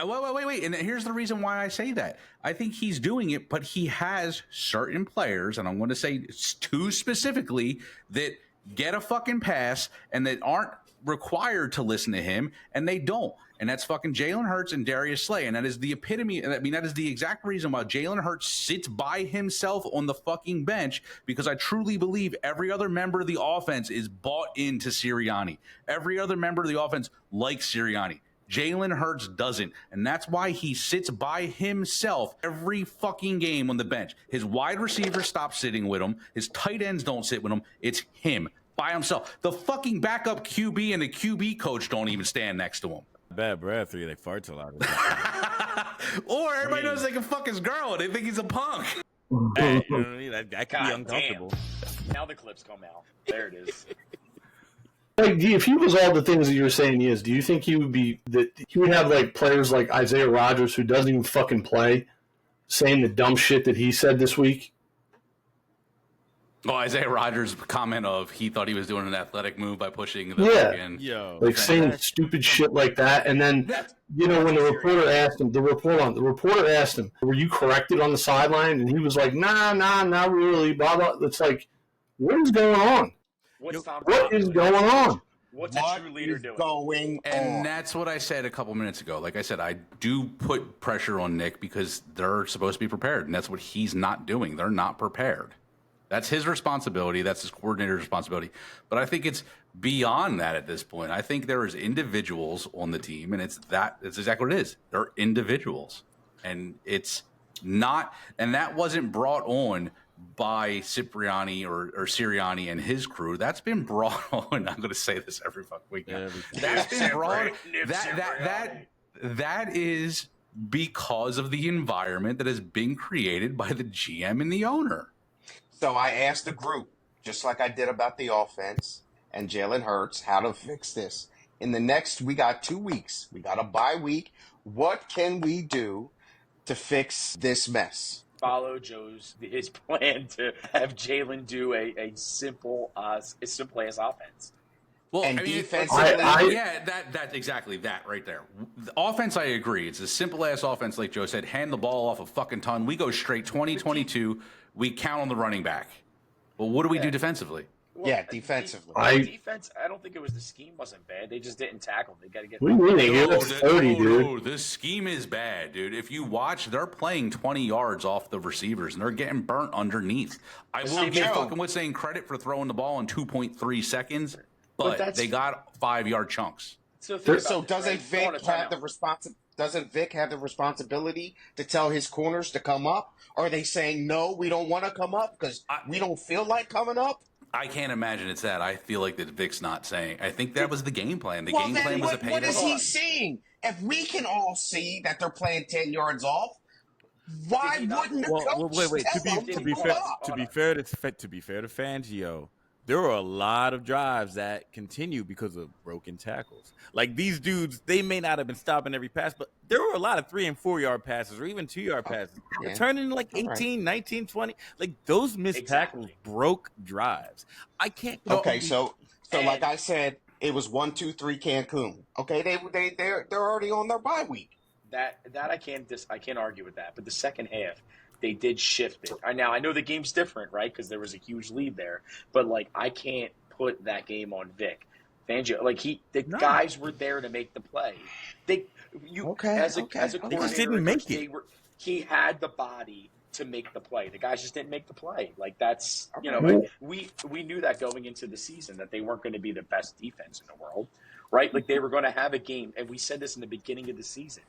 Wait. And here's the reason why I say that. I think he's doing it, but he has certain players, and I'm going to say two specifically, that get a fucking pass and that aren't required to listen to him, and they don't. And that's fucking Jalen Hurts and Darius Slay. And that is the epitome. I mean, that is the exact reason why Jalen Hurts sits by himself on the fucking bench, because I truly believe every other member of the offense is bought into Sirianni. Every other member of the offense likes Sirianni. Jalen Hurts doesn't. And that's why he sits by himself every fucking game on the bench. His wide receivers stop sitting with him. His tight ends don't sit with him. It's him by himself. The fucking backup QB and the QB coach don't even stand next to him. Bad breath, they farts a lot. Or everybody knows they can fuck his girl and they think he's a punk. Hey, you know what I mean? That can be God uncomfortable. damn. Now the clips come out. There it is. Like, if he was all the things that you were saying he is, do you think he would have like players like Isaiah Rodgers, who doesn't even fucking play, saying the dumb shit that he said this week? Well, Isaiah Rodgers' comment of he thought he was doing an athletic move by pushing the fucking... Like saying stupid shit like that. And then, when the reporter asked him, were you corrected on the sideline? And he was like, nah, not really, blah, blah. It's like, what is going on? What is going on? What's a true leader doing? And that's what I said a couple minutes ago. Like I said, I do put pressure on Nick because they're supposed to be prepared, and that's what he's not doing. They're not prepared. That's his responsibility. That's his coordinator's responsibility. But I think it's beyond that at this point. I think there is individuals on the team, and it's exactly what it is. They're individuals. And it's not, and that wasn't brought on by Sipprianni or Sirianni and his crew. That's been brought on. I'm going to say this every fucking week now. That's been brought. That is because of the environment that has been created by the GM and the owner. So I asked the group, just like I did about the offense and Jalen Hurts, how to fix this. We got 2 weeks. We got a bye week. What can we do to fix this mess? Follow his plan to have Jalen do a simple ass offense. Well, And I mean, defensively- that exactly that right there. The offense, I agree. It's a simple ass offense, like Joe said. Hand the ball off a fucking ton. We go straight 20-22. We count on the running back. Well, what do we do defensively? Well, defensively. Defense, I don't think it was the scheme wasn't bad. They just didn't tackle. They got to get. What do you mean they gave us 30, dude? No, this scheme is bad, dude. If you watch, they're playing 20 yards off the receivers, and they're getting burnt underneath. I will give fucking Woodson credit for throwing the ball in 2.3 seconds, but they got 5-yard chunks. So doesn't Vic have the responsibility to tell his corners to come up? Are they saying, no, we don't want to come up because we don't feel like coming up? I can't imagine it's that. I feel like that Vic's not saying. I think that was the game plan. The game plan was to pay what them is he seeing? If we can all see that they're playing 10 yards off, why wouldn't the coach wait. tell them To be fair to Fangio, there were a lot of drives that continue because of broken tackles. Like these dudes, they may not have been stopping every pass, but there were a lot of 3- and 4-yard passes or even 2-yard passes. They're turning like 18, 19, 20. Like those missed tackles broke drives. I can't. Okay, so like I said, it was 1, 2, 3 Cancun. Okay, they're already on their bye week. That I can't argue with that. But the second half, they did shift it. Now I know the game's different, right? Because there was a huge lead there. But like, I can't put that game on Vic Fangio. Like guys were there to make the play. As a coordinator, they just didn't make it. He had the body to make the play. The guys just didn't make the play. Like that's we knew that going into the season that they weren't going to be the best defense in the world, right? Like they were going to have a game, and we said this in the beginning of the season.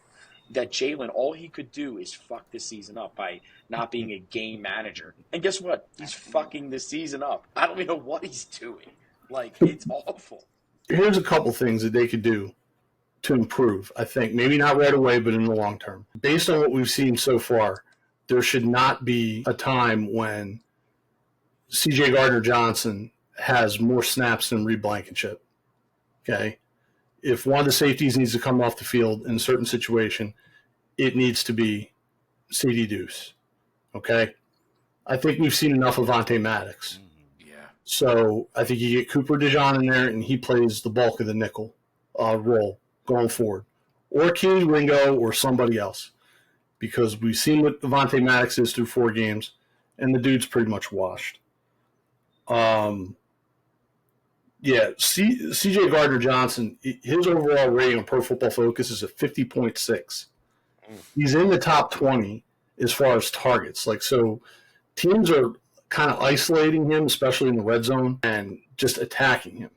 That Jalen, all he could do is fuck this season up by not being a game manager. And guess what? He's fucking this season up. I don't even know what he's doing. Like, it's awful. Here's a couple things that they could do to improve, I think. Maybe not right away, but in the long term. Based on what we've seen so far, there should not be a time when C.J. Gardner-Johnson has more snaps than Reed Blankenship. Okay? If one of the safeties needs to come off the field in a certain situation, it needs to be C.D. Deuce. Okay? I think we've seen enough of Avonte Maddox. Yeah. So I think you get Cooper DeJean in there, and he plays the bulk of the nickel role going forward. Or Kenny Ringo or somebody else. Because we've seen what Avonte Maddox is through 4 games, and the dude's pretty much washed. C.J. Gardner-Johnson, his overall rating on Pro Football Focus is a 50.6. He's in the top 20 as far as targets. So teams are kind of isolating him, especially in the red zone, and just attacking him.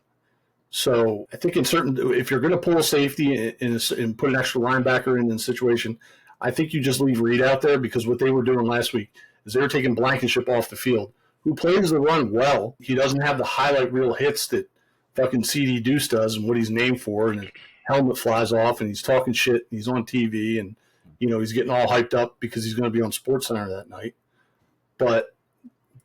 So I think if you're going to pull a safety and put an extra linebacker in the situation, I think you just leave Reed out there, because what they were doing last week is they were taking Blankenship off the field, who plays the run well. He doesn't have the highlight reel hits that fucking CD Deuce does and what he's named for, and his helmet flies off and he's talking shit and he's on TV and, he's getting all hyped up because he's going to be on SportsCenter that night. But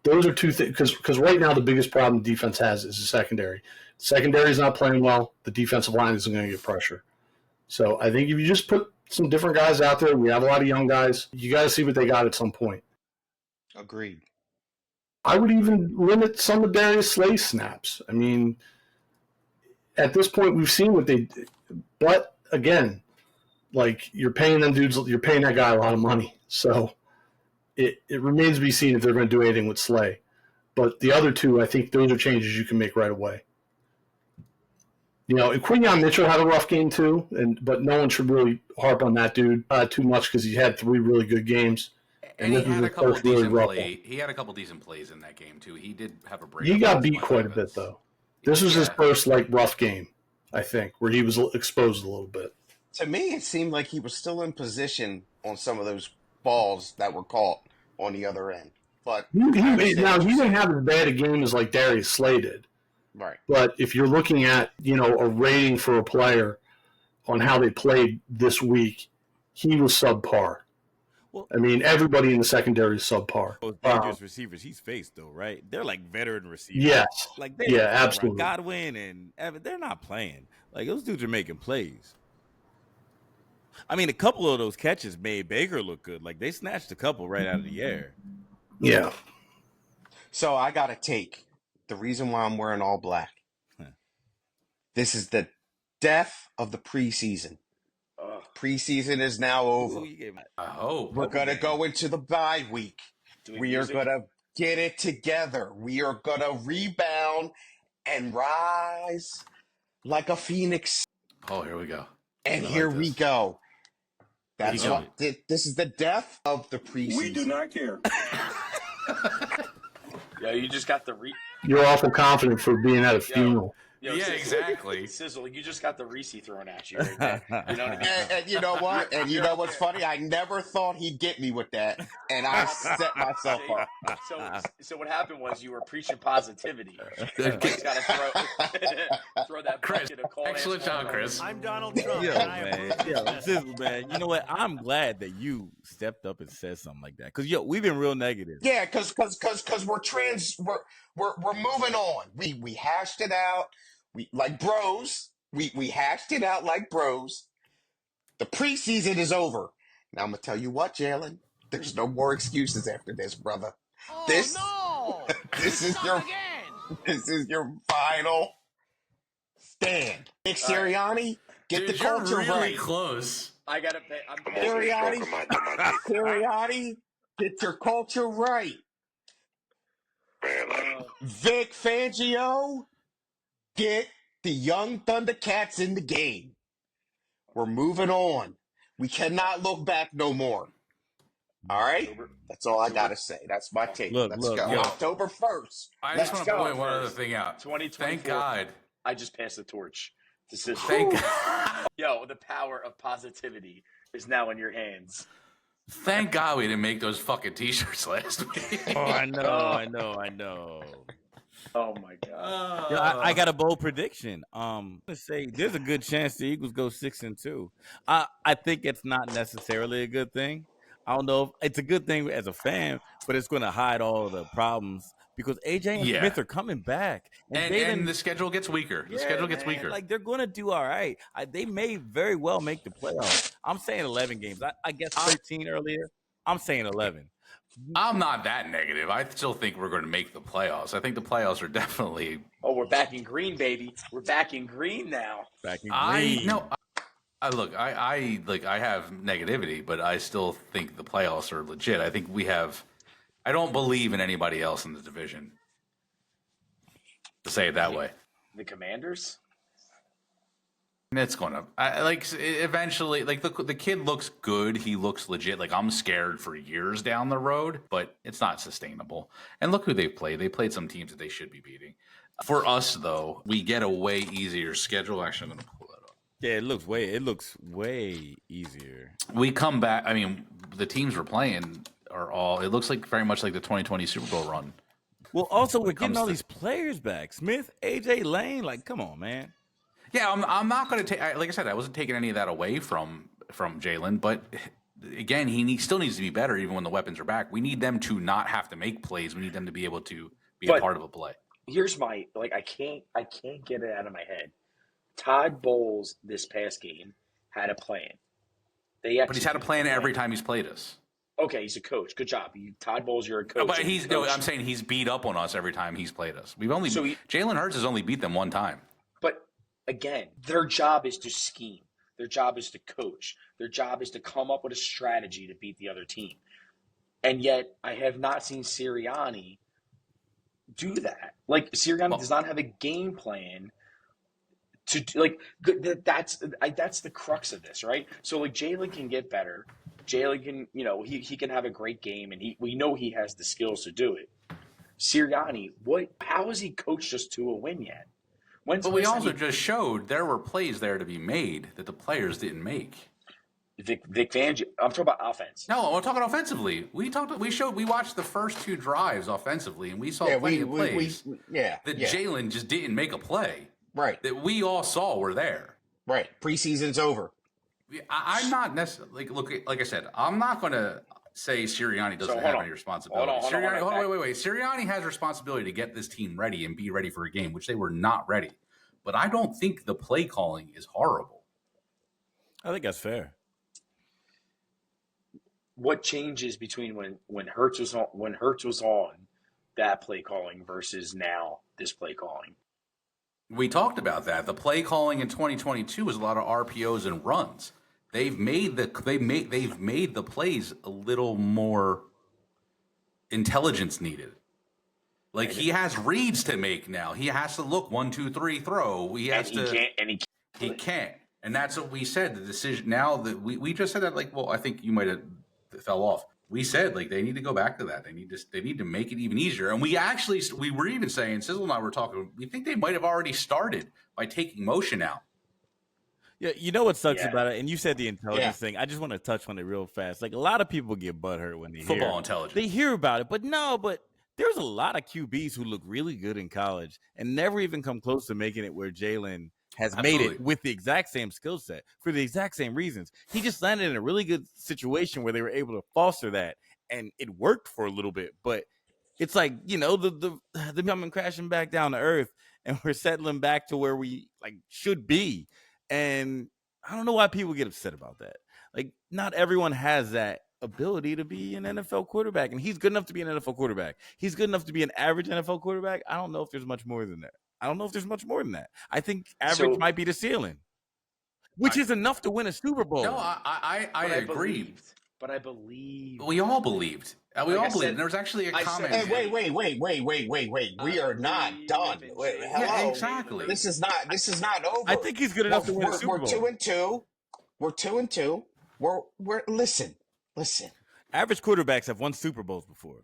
those are two things, because right now the biggest problem the defense has is the secondary. The secondary is not playing well. The defensive line isn't going to get pressure. So I think if you just put some different guys out there, we have a lot of young guys, you got to see what they got at some point. Agreed. I would even limit some of Darius Slay's snaps. I mean, at this point, we've seen what they did. But, again, you're paying them dudes, you're paying that guy a lot of money. So it remains to be seen if they're going to do anything with Slay. But the other two, I think those are changes you can make right away. And Quinyon Mitchell had a rough game too, but no one should really harp on that dude too much, because he had 3 really good games. And he had a couple decent plays. He had a couple decent plays in that game too. He did have a break. He got beat quite a bit though. This was his first rough game, I think, where he was exposed a little bit. To me, it seemed like he was still in position on some of those balls that were caught on the other end. But he didn't have as bad a game as Darius Slay did. Right. But if you're looking at, a rating for a player on how they played this week, he was subpar. Well, I mean, everybody in the secondary is subpar. Those dangerous receivers he's faced, though, right? They're veteran receivers. Yes. Absolutely. Godwin and Evan, they're not playing. Those dudes are making plays. I mean, a couple of those catches made Baker look good. They snatched a couple right out of the air. Yeah. So I got to take the reason why I'm wearing all black. This is the death of the preseason. Preseason is now over. I hope. We're going to go into the bye week. We are going to get it together. We are going to rebound and rise like a phoenix. Oh, here we go. And here we go. That's what this is, the death of the preseason. We do not care. Yeah, you just got the You're awful confident for being at a funeral. Yeah, exactly. Sizzle, you just got the Reese thrown at you right there. You know what I mean? And you know what? And you know what's funny? I never thought he'd get me with that, and I set myself up. So what happened was you were preaching positivity. You just got to throw that bucket of cold. Excellent job, Chris. I'm Donald Trump. Sizzle, man. You know what? I'm glad that you stepped up and said something like that, because we've been real negative. Yeah, because we're moving on. We hashed it out. We bros. We hashed it out like bros. The preseason is over. Now I'm gonna tell you what, Jalen. There's no more excuses after this, brother. Oh, This no! this is your final stand. Nick Sirianni, get the culture you're really right. Close. I gotta pay. Sirianni, get your culture right. Vic Fangio, get the young Thundercats in the game. We're moving on. We cannot look back no more. All right? That's all I got to say. That's my take. Let's go. October 1st. I just want to point one other thing out. 2024. Thank God. I just passed the torch to Sizzle. Thank God. Yo, the power of positivity is now in your hands. Thank God we didn't make those fucking t-shirts last week. Oh, I know. Oh my God! I got a bold prediction. Let's say there's a good chance the Eagles go 6-2. I think it's not necessarily a good thing. I don't know if it's a good thing as a fan, but it's going to hide all of the problems because AJ and Yeah. Smith are coming back, And the schedule gets weaker. The schedule gets man, weaker. like they're going to do all right. They may very well make the playoffs. I'm saying 11 games. I guess 13 earlier. I'm saying 11. I'm not that negative. I still think we're going to make the playoffs. I think the playoffs are definitely. Oh, we're back in green, baby. We're back in green now. Back in I green. have negativity, but I still think the playoffs are legit. I think we have. I don't believe in anybody else in the division. To say it that way. The Commanders. It's going to eventually. Like the kid looks good. He looks legit. Like I'm scared for years down the road, but it's not sustainable. And look who they played. They played some teams that they should be beating. For us, though, we get a way easier schedule. Actually, I'm going to pull that up. Yeah, it looks way easier. We come back. I mean, the teams we're playing are all. It looks like very much like the 2020 Super Bowl run. Well, also we're getting all these players back. Smith, AJ, Lane. Like, come on, man. Yeah, I'm not going to take. Like I said, I wasn't taking any of that away from Jalen, but again, he still needs to be better. Even when the weapons are back, we need them to not have to make plays. We need them to be able to be a part of a play. Here's my I can't get it out of my head. Todd Bowles this past game had a plan. But he's had a plan every time he's played us. Okay, he's a coach. Good job, Todd Bowles. You're a coach. No, but I'm saying he's beat up on us every time he's played us. Jalen Hurts has only beat them one time. But again, their job is to scheme. Their job is to coach. Their job is to come up with a strategy to beat the other team. And yet, I have not seen Sirianni do that. Like Sirianni does not have a game plan to that's the crux of this, right? So like Jalen can get better. Jalen can, he can have a great game, and we know he has the skills to do it. Sirianni, how has he coached us to a win yet? But we also just showed there were plays there to be made that the players didn't make. Vic Fangio, I'm talking about offense. No, I'm talking offensively. We watched the first two drives offensively, and we saw plenty of plays Jalen just didn't make a play. Right. That we all saw were there. Right. Preseason's over. I'm not necessarily like I said, I'm not going to say Sirianni doesn't have any responsibility. Wait. Sirianni has responsibility to get this team ready and be ready for a game, which they were not ready. But I don't think the play calling is horrible. I think that's fair. What changes between when Hurts was on that play calling versus now this play calling? We talked about that. The play calling in 2022 was a lot of RPOs and runs. They've made the plays a little more intelligence needed. Like he has reads to make now. He has to look 1, 2, 3, throw. He can't. And that's what we said. The decision now that we just said that I think you might have fell off. We said they need to go back to that. They need to make it even easier. And we were even saying, Sizzle and I were talking, we think they might have already started by taking motion out. Yeah, you know what sucks about it? And you said the intelligence thing. I just want to touch on it real fast. Like a lot of people get butthurt when they football intelligence. They hear about it, but there's a lot of QBs who look really good in college and never even come close to making it where Jalen has made it with the exact same skill set for the exact same reasons. He just landed in a really good situation where they were able to foster that, and it worked for a little bit. But it's like, the coming crashing back down to earth, and we're settling back to where we should be. And I don't know why people get upset about that. Like, not everyone has that ability to be an NFL quarterback, and he's good enough to be an NFL quarterback. He's good enough to be an average NFL quarterback. I don't know if there's much more than that. I think average might be the ceiling, which is enough to win a Super Bowl. No, I agree. But I believe. We all believed. We all believed. And there was actually a comment. Hey, wait. We are not done. Wait, hello. Yeah, exactly. This is not over. I think he's good enough to win a Super Bowl. We're 2-2. We're 2-2. We're listen. Average quarterbacks have won Super Bowls before.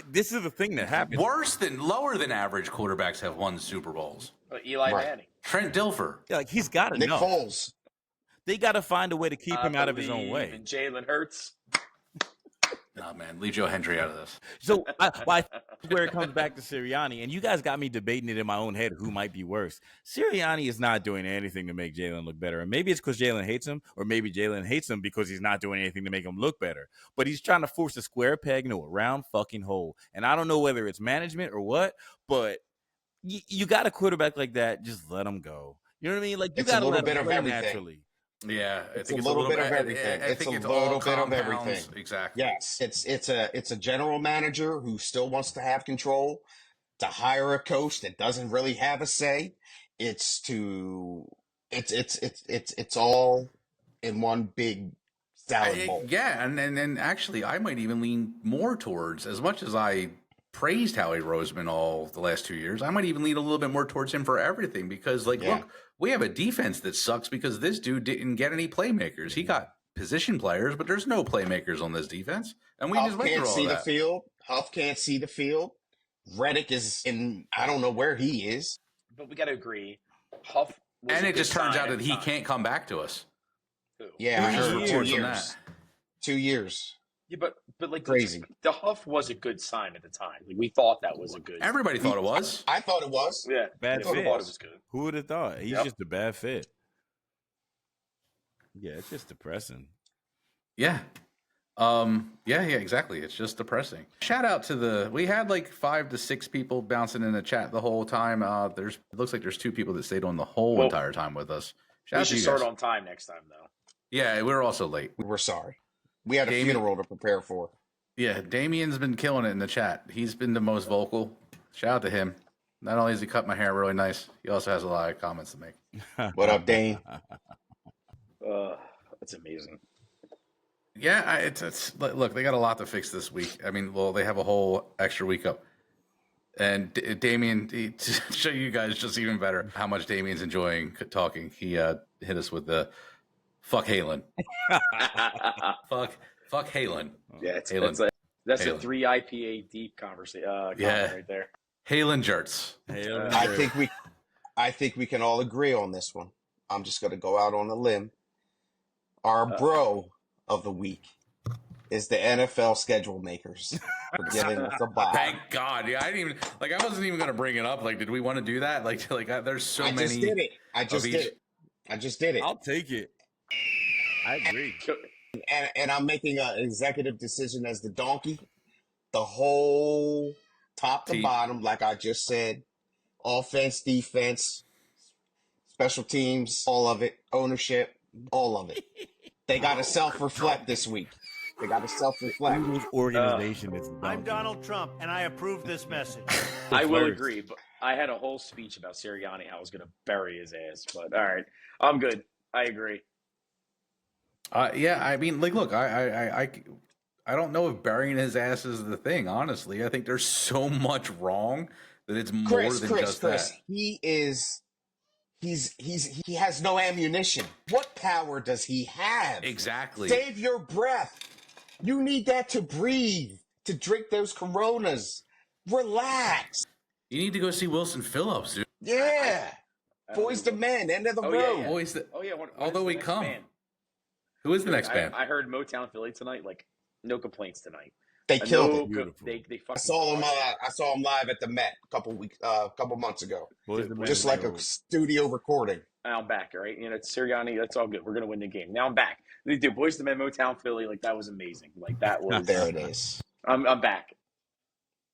This is the thing that happens. Lower than average quarterbacks have won Super Bowls. Eli Manning. Trent Dilfer. Yeah, he's got Nick enough. Foles. They got to find a way to keep him out of his own way. And Jalen Hurts. Oh man, leave Joe Hendry out of this. So where it comes back to Sirianni, and you guys got me debating it in my own head who might be worse. Sirianni is not doing anything to make Jalen look better. And maybe it's because Jalen hates him, or maybe Jalen hates him because he's not doing anything to make him look better. But he's trying to force a square peg into a round fucking hole. And I don't know whether it's management or what, but you got a quarterback like that, just let him go. You know what I mean? Like, you got to let him play naturally. Yeah, it's a little bit of everything. It's a little bit of everything. Exactly. Yes, it's a general manager who still wants to have control, to hire a coach that doesn't really have a say. It's all in one big salad bowl. Yeah, and actually, I might even lean more towards, as much as I praised Howie Roseman all the last 2 years, I might even lean a little bit more towards him for everything, because look, we have a defense that sucks because this dude didn't get any playmakers. He got position players, but there's no playmakers on this defense. And we just went through all that. Huff can't see the field. Reddick is in, I don't know where he is. But we got to agree, Huff was and a it good just turns sign out at that the he time. can't come back to us. Who? Yeah, I heard 2 reports on years. that. 2 years. Yeah, but like Crazy. The Huff was a good sign at the time. Like, we thought that was a good. Everybody thought it was. I thought it was. Yeah, Bad I thought fit. it was good. Who would have thought? He's Yep. just a bad fit. Yeah, it's just depressing. Yeah. Yeah, exactly. It's just depressing. Shout out to we had like 5 to 6 people bouncing in the chat the whole time. It looks like there's 2 people that stayed on the whole entire time with us. Shout We out to should you start guys. on time next time, though. Yeah, we were also late. We're sorry. We had a funeral to prepare for. Yeah, Damien's been killing it in the chat. He's been the most vocal. Shout out to him. Not only does he cut my hair really nice, he also has a lot of comments to make. What up, Dane? That's amazing. Yeah, it's look, they got a lot to fix this week. I mean, well, they have a whole extra week up. And Damien, to show you guys just even better how much Damien's enjoying talking, he hit us with the fuck Halen. fuck Halen. Yeah, Halen. That's Halen. a 3 IPA deep conversation. Right there. Halen Jerts. I think we can all agree on this one. I'm just going to go out on a limb. Our bro of the week is the NFL schedule makers for giving us a bye. Thank God. Yeah, I wasn't even going to bring it up. Like, did we want to do that? There's so many. I just did it. I'll take it. I agree. And I'm making an executive decision as the donkey. The whole top to bottom, like I just said, offense, defense, special teams, all of it, ownership, all of it. They got to self-reflect this week. They got to self-reflect. Organization is. I'm Donald Trump, and I approve this message. I will agree, but I had a whole speech about Sirianni, how I was going to bury his ass. But all right, I'm good. I agree. Yeah, I mean, look, I don't know if burying his ass is the thing. Honestly, I think there's so much wrong that it's more than just that. He has no ammunition. What power does he have? Exactly. Save your breath. You need that to breathe, to drink those Coronas. Relax. You need to go see Wilson Phillips, dude. Yeah. Boys to men, end of the road. Yeah. Boys to, although is we the next come. band? Who is the next band? I heard Motown Philly tonight. Like, no complaints tonight. They killed it. They I saw him live at the Met a couple months ago. Just like a studio recording. Now I'm back, all right? You know, it's Sirianni. That's all good. We're going to win the game. Now I'm back. They do Boys to Men, Motown Philly. Like, that was amazing. Like, that was. There it is. I'm back.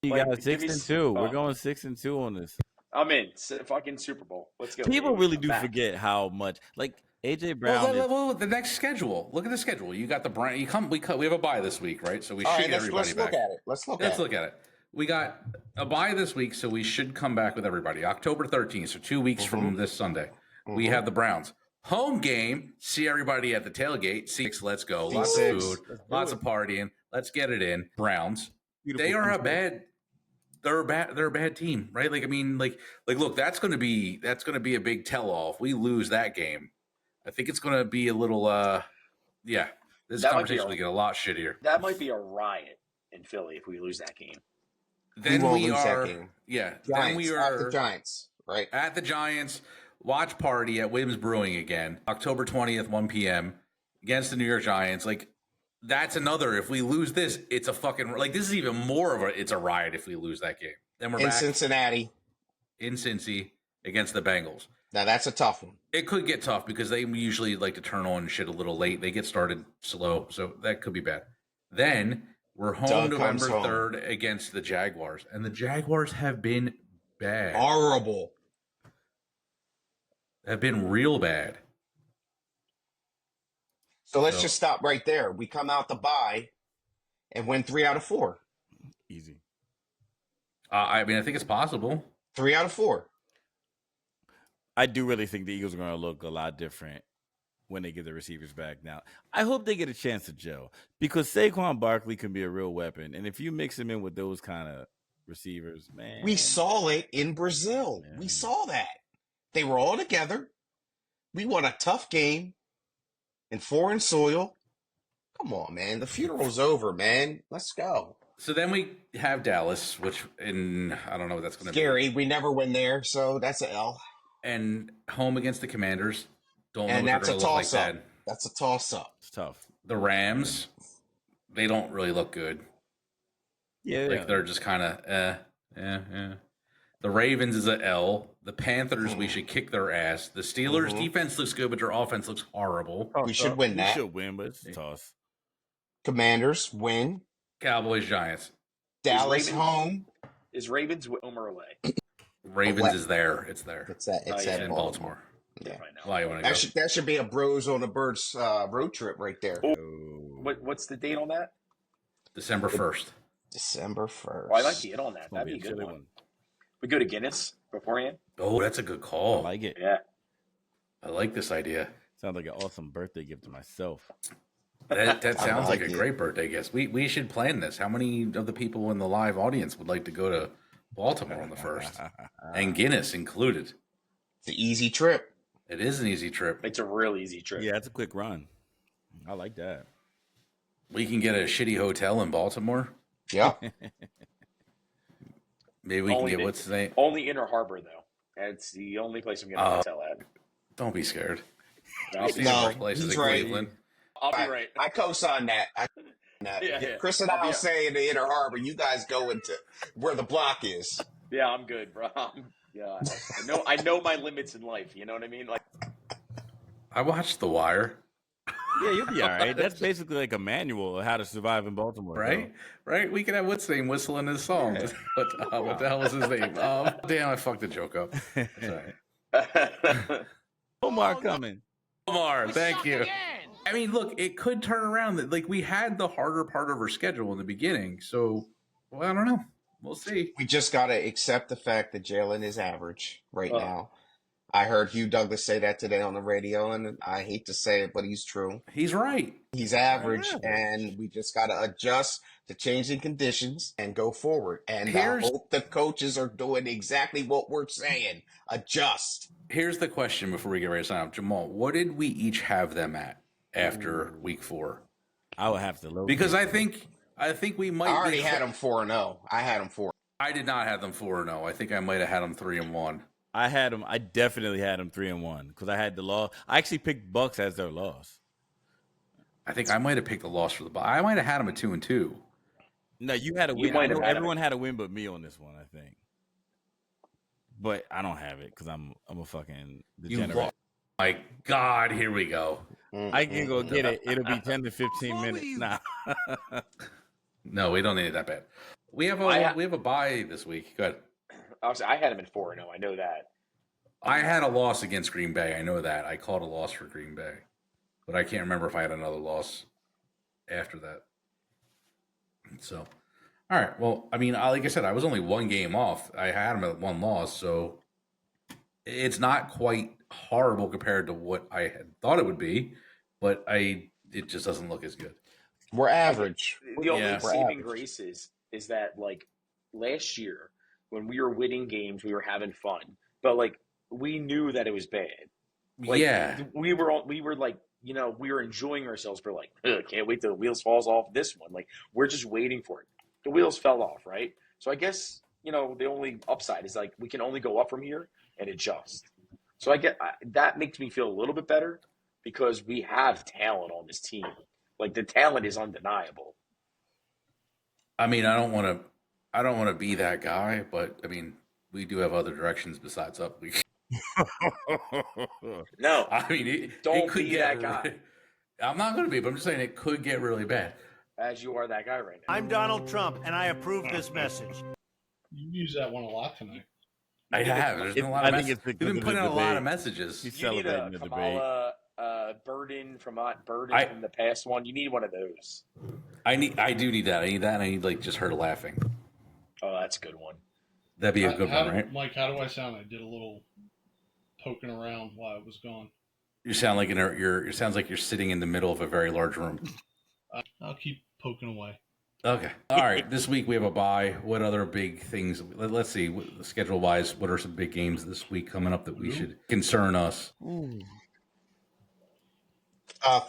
You Like, got 6-2. We're going 6-2 on this. I'm in. Fucking Super Bowl. Let's go. People baby. really I'm do back. forget how much. Like, AJ Brown. Well, the next schedule. Look at the schedule. You got the Brown. We have a bye this week, right? So we should get everybody back. Let's look at it. We got a bye this week, so we should come back with everybody. October 13th, so 2 weeks from this Sunday. We have the Browns. Home game, see everybody at the tailgate. C6, let's go. Lots of food, lots of partying. Let's get it in. Browns. They are a bad. They're a bad team, right? Like, I mean, like, look, that's going to be a big tell-all. If we lose that game, I think it's going to be a little, this conversation will get a lot shittier. That might be a riot in Philly if we lose that game. Then we are, Giants, then we are at the Giants, right? At the Giants. Watch party at Williams Brewing again, October 20th, 1 p.m. against the New York Giants. Like, That's another. If we lose this, it's a fucking like this is even more of a. It's a riot if we lose that game. Then we're In back Cincinnati. in Cincy against the Bengals. Now that's a tough one. It could get tough because they usually like to turn on shit a little late. They get started slow, so that could be bad. Then we're home Doug November comes home. 3rd against the Jaguars, and the Jaguars have been bad. Horrible. Have been real bad. So let's just stop right there. We come out the bye and win 3 out of 4. Easy. I mean, I think it's possible. 3 out of 4. I do really think the Eagles are going to look a lot different when they get the receivers back now. I hope they get a chance to gel because Saquon Barkley can be a real weapon. And if you mix him in with those kind of receivers, man. We saw it in Brazil. Yeah. We saw that. They were all together. We won a tough game in foreign soil. Come on, man. The funeral's over, man. Let's go. So then we have Dallas, which I don't know what that's going to be. Scary. We never win there, so that's an L. And home against the Commanders. Don't know And what that's they're a going to look like toss-up. then. That's a toss-up. It's tough. The Rams, they don't really look good. Yeah. Like they're just kind of The Ravens is a L. The Panthers, we should kick their ass. The Steelers defense looks good, but their offense looks horrible. We should win that. We should win, but it's a toss. Commanders win. Cowboys, Giants. Dallas Ravens- home. Is Ravens home or away? Ravens is there. It's there. It's at In Baltimore. Yeah. Right now. Why you want to go? That should be a Bros on the Birds road trip right there. What's the date on that? December 1st. December 1st. Oh, I like the hit on that. It's gonna That'd be a good chilly one. We go to Guinness beforehand. Oh, that's a good I call. like it. Yeah. I like this idea. Sounds like an awesome birthday gift to myself. That sounds like like a it. great birthday gift. We should plan this. How many of the people in the live audience would like to go to Baltimore on the 1st? And Guinness included. It's an easy trip. It is an easy trip. It's a real easy trip. Yeah, it's a quick run. I like that. We can get a shitty hotel in Baltimore. Yeah. Maybe we Only can get the- what's the name? Only Inner Harbor, though. That's the only place I'm getting a hotel at. Don't be scared. I'll be, No. Places he's in right. Cleveland. I'll be right. I co-sign that. Yeah. Chris and I will say in the Inner Harbor, you guys go into where the block is. Yeah, I'm good, bro. I know my limits in life. You know what I mean? Like, I watched The Wire. Yeah, you'll be all right. That's basically like a manual of how to survive in Baltimore. Right? Right? We could have what's his name whistling his song. What the hell is his name? Damn, I fucked the joke up. Sorry. Omar coming. Omar, thank Suck you. again. I mean, look, it could turn around. Like, we had the harder part of our schedule in the beginning. So, well, I don't know. We'll see. We just got to accept the fact that Jalen is average right now. I heard Hugh Douglas say that today on the radio, and I hate to say it, but he's true. He's right. He's average, and we just got to adjust to changing conditions and go forward. And I hope the coaches are doing exactly what we're saying. Adjust. Here's the question before we get ready to sign up. Jamal, what did we each have them at after week 4? I would have to look. Because I think we might. I already had them 4-0. I had them 4. I did not have them 4-0. I think I might have had them 3-1. I had them. I definitely had them 3-1 because I had the loss. I actually picked Bucks as their loss. I think I might have picked the loss for the Bucs. I might have had them at 2-2. No, you had a You win. might have had Everyone had a win but me on this one, I think. But I don't have it because I'm a fucking degenerate. My God, here we go. I can go get it. It'll be 10 to 15 minutes. Nah. No, we don't need it that bad. We have a bye this week. Good. I had him at 4-0. I know that. I had a loss against Green Bay. I know that. I called a loss for Green Bay. But I can't remember if I had another loss after that. So, all right. Well, I mean, like I said, I was only one game off. I had him at 1 loss. So it's not quite horrible compared to what I had thought it would be. But it just doesn't look as good. We're average. The only Yeah. saving grace is that, like, last year when we were winning games, we were having fun. But, like, we knew that it was bad. Like, yeah. We were like, you know, we were enjoying ourselves. We're like, can't wait till the wheels falls off this one. Like, we're just waiting for it. The wheels fell off, right? So I guess, you know, the only upside is, like, we can only go up from here and adjust. So that makes me feel a little bit better because we have talent on this team. Like the talent is undeniable. I mean, I don't want to be that guy, but I mean, we do have other directions besides up. No, I mean, it don't could be get that guy. I'm not going to be, but I'm just saying it could get really bad. As you are that guy right now. I'm Donald Trump, and I approve this message. You use that one a lot tonight. I have. There's been a lot of messages. We've been putting out a lot of messages. He's You need a celebrating the debate. Kamala Burden from the past one. You need one of those. I do need that. I need that, and I need like just her laughing. Oh, that's a good one. That'd be a good one, right? Mike, how do I sound? I did a little poking around while I was gone. You sound like it sounds like you're sitting in the middle of a very large room. I'll keep poking away. Okay. All right. This week we have a bye. What other big things? Let's see. Schedule wise, what are some big games this week coming up that we should concern us?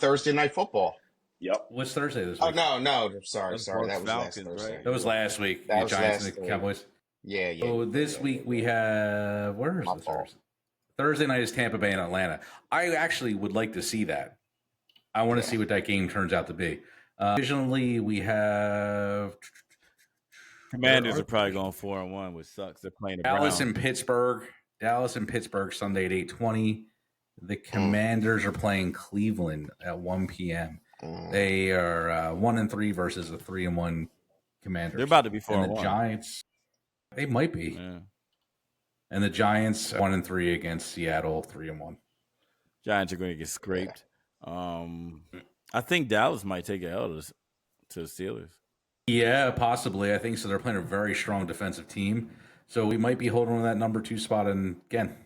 Thursday night football. Yep. What's Thursday this Oh week? no, sorry. That's That was Falcons, last Thursday. right? That was last week. That The was Giants last and the week. Cowboys. Yeah. So this week we have where is My this fault. Thursday? Thursday night is Tampa Bay and Atlanta. I actually would like to see that. I want to see what that game turns out to be. Originally, we have Commanders are probably going 4-1, which sucks. They're playing the Dallas Browns. and Pittsburgh. Dallas and Pittsburgh Sunday at 8:20. The Commanders are playing Cleveland at 1 p.m. They are 1-3 versus a 3-1 Commanders. They're about to be And 4-1. the Giants, they might be. Yeah. And the Giants 1-3 against Seattle, 3-1. Giants are going to get scraped. I think Dallas might take a L to the Steelers. Yeah, possibly. I think so. They're playing a very strong defensive team. So we might be holding on to that number 2 spot. And again,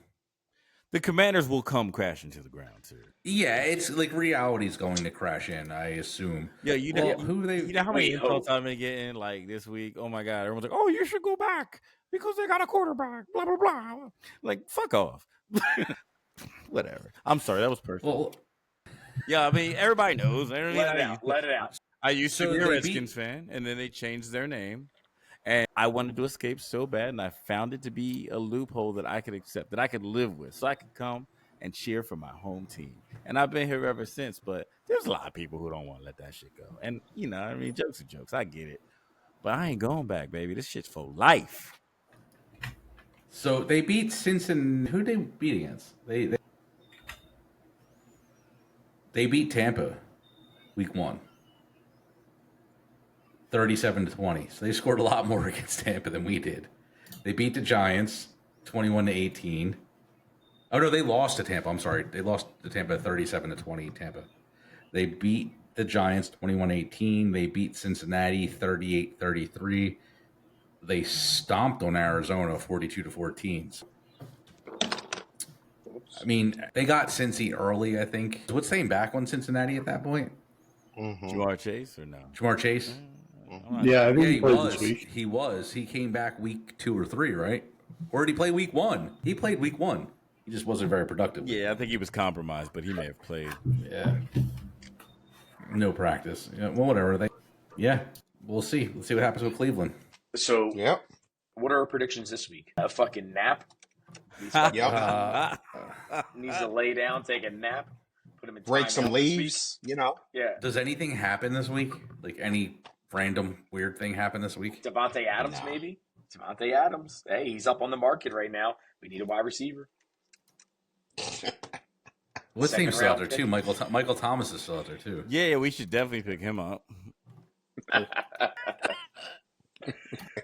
The Commanders will come crashing to the ground, too. yeah, it's like reality's going to crash in, I assume. Yeah, you know, who they? you know how many We insults hope. I've been getting like this week? Oh my God. Everyone's like, oh, you should go back because they got a quarterback, blah, blah, blah. Like, fuck off. Whatever. I'm sorry. That was personal. Well, Yeah, I mean, everybody knows. Let it out. I used to So be a they Redskins fan, and then they changed their name. And I wanted to escape so bad, and I found it to be a loophole that I could accept, that I could live with, so I could come and cheer for my home team. And I've been here ever since, but there's a lot of people who don't want to let that shit go. And, you know, I mean, jokes are jokes. I get it. But I ain't going back, baby. This shit's for life. so they beat Cincinnati. Who did they beat against? They beat Tampa week 1. 37-20. So they scored a lot more against Tampa than we did. They beat the Giants 21-18. Oh no, they lost to Tampa. I'm sorry. They lost to Tampa 37-20 Tampa. They beat the Giants 21-18. They beat Cincinnati 38-33. They stomped on Arizona 42-14. I mean, they got Cincy early, I think. What's staying back on Cincinnati at that point? Jamar Chase or no? Jamar Chase? Yeah, I think Yeah, he he played was. this week. He was. He came back week 2 or 3, right? Or did he play week 1? He played week 1. He just wasn't very productive. Yeah, I think he was compromised, but he may have played. Yeah. No practice. Yeah, well, whatever. We'll see. Let's see what happens with Cleveland. So, Yep. what are our predictions this week? A fucking nap? Yep. Needs to lay down, take a nap, put him in Break timeout some this week. leaves. You know. Yeah. Does anything happen this week? Like any random weird thing happen this week? Devontae Adams, No. maybe? Devontae Adams. Hey, he's up on the market right now. We need a wide receiver. What's Second team still out round there too? Michael Thomas is still out there too. Yeah, we should definitely pick him up.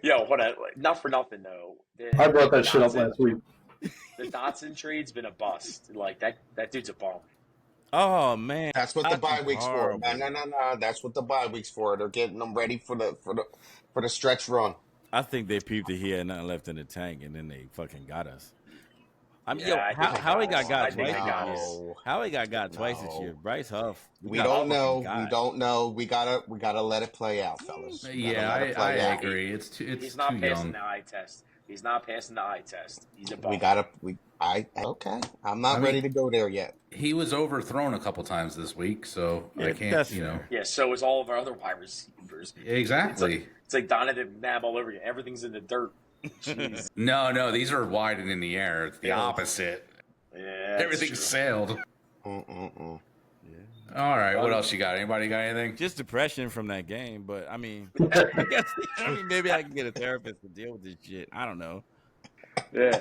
Yo, not for nothing though. I brought that shit up Dotson- last week. The Dotson trade's been a bust. Like that dude's a bum. Oh, man. That's what the That's bye week's for. horrible. No. That's what the bye week's for. They're getting them ready for the stretch run. I think they peeped that he had nothing left in the tank, and then they fucking got us. I mean, Yeah, I think they how he got got us. I think twice they got this us. year? How he got twice this No. year? Bryce Huff. We got don't know. fucking We guy. don't know. We gotta let it play out, fellas. We gotta Yeah, let it I play out. agree. It's too He's not passing young. the eye test. He's not passing the eye test. He's a bum. Okay. I'm not I mean- ready to go there yet. He was overthrown a couple times this week, so Yeah, I can't. that's You know, fair. Yeah, so is all of our other wide receivers. exactly. It's like Donovan McNabb all over again. Everything's in the dirt. Jeez. No, these are wide and in the air. It's the Yeah. opposite. Yeah, that's Everything's true. sailed. Mm-mm-mm. All right, what else you got? Anybody got anything? Just depression from that game, but I mean, maybe I can get a therapist to deal with this shit. I don't know. Yeah.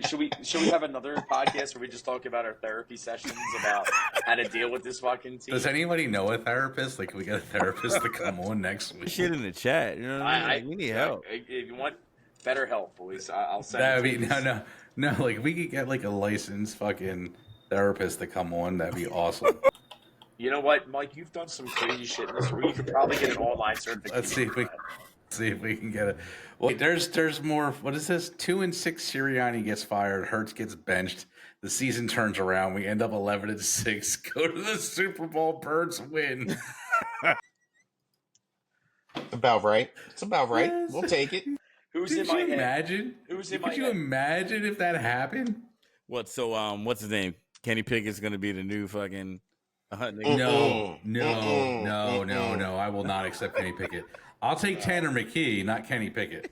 Should we have another podcast where we just talk about our therapy sessions about how to deal with this fucking team? Does anybody know a therapist? Like, can we get a therapist to come on next week? Shit in the chat. You know what I mean? We need help. If you want better help, boys, I'll send That'd it be to you. no. Like, if we could get like a licensed fucking therapist to come on, that'd be awesome. You know what, Mike? You've done some crazy shit in this room. You could probably get an online certification. Let's see if we can get it. Wait, there's more. What is this? 2-6. Sirianni gets fired. Hurts gets benched. The season turns around. We end up 11-6. Go to the Super Bowl. Birds win. About right. It's about right. Yes. We'll take it. Who's Could in my you head? imagine? Who's in Could my you head? imagine if that happened? What? So, what's his name? Kenny Pickett's gonna be the new fucking. No. I will not accept Kenny Pickett. I'll take Tanner McKee, not Kenny Pickett.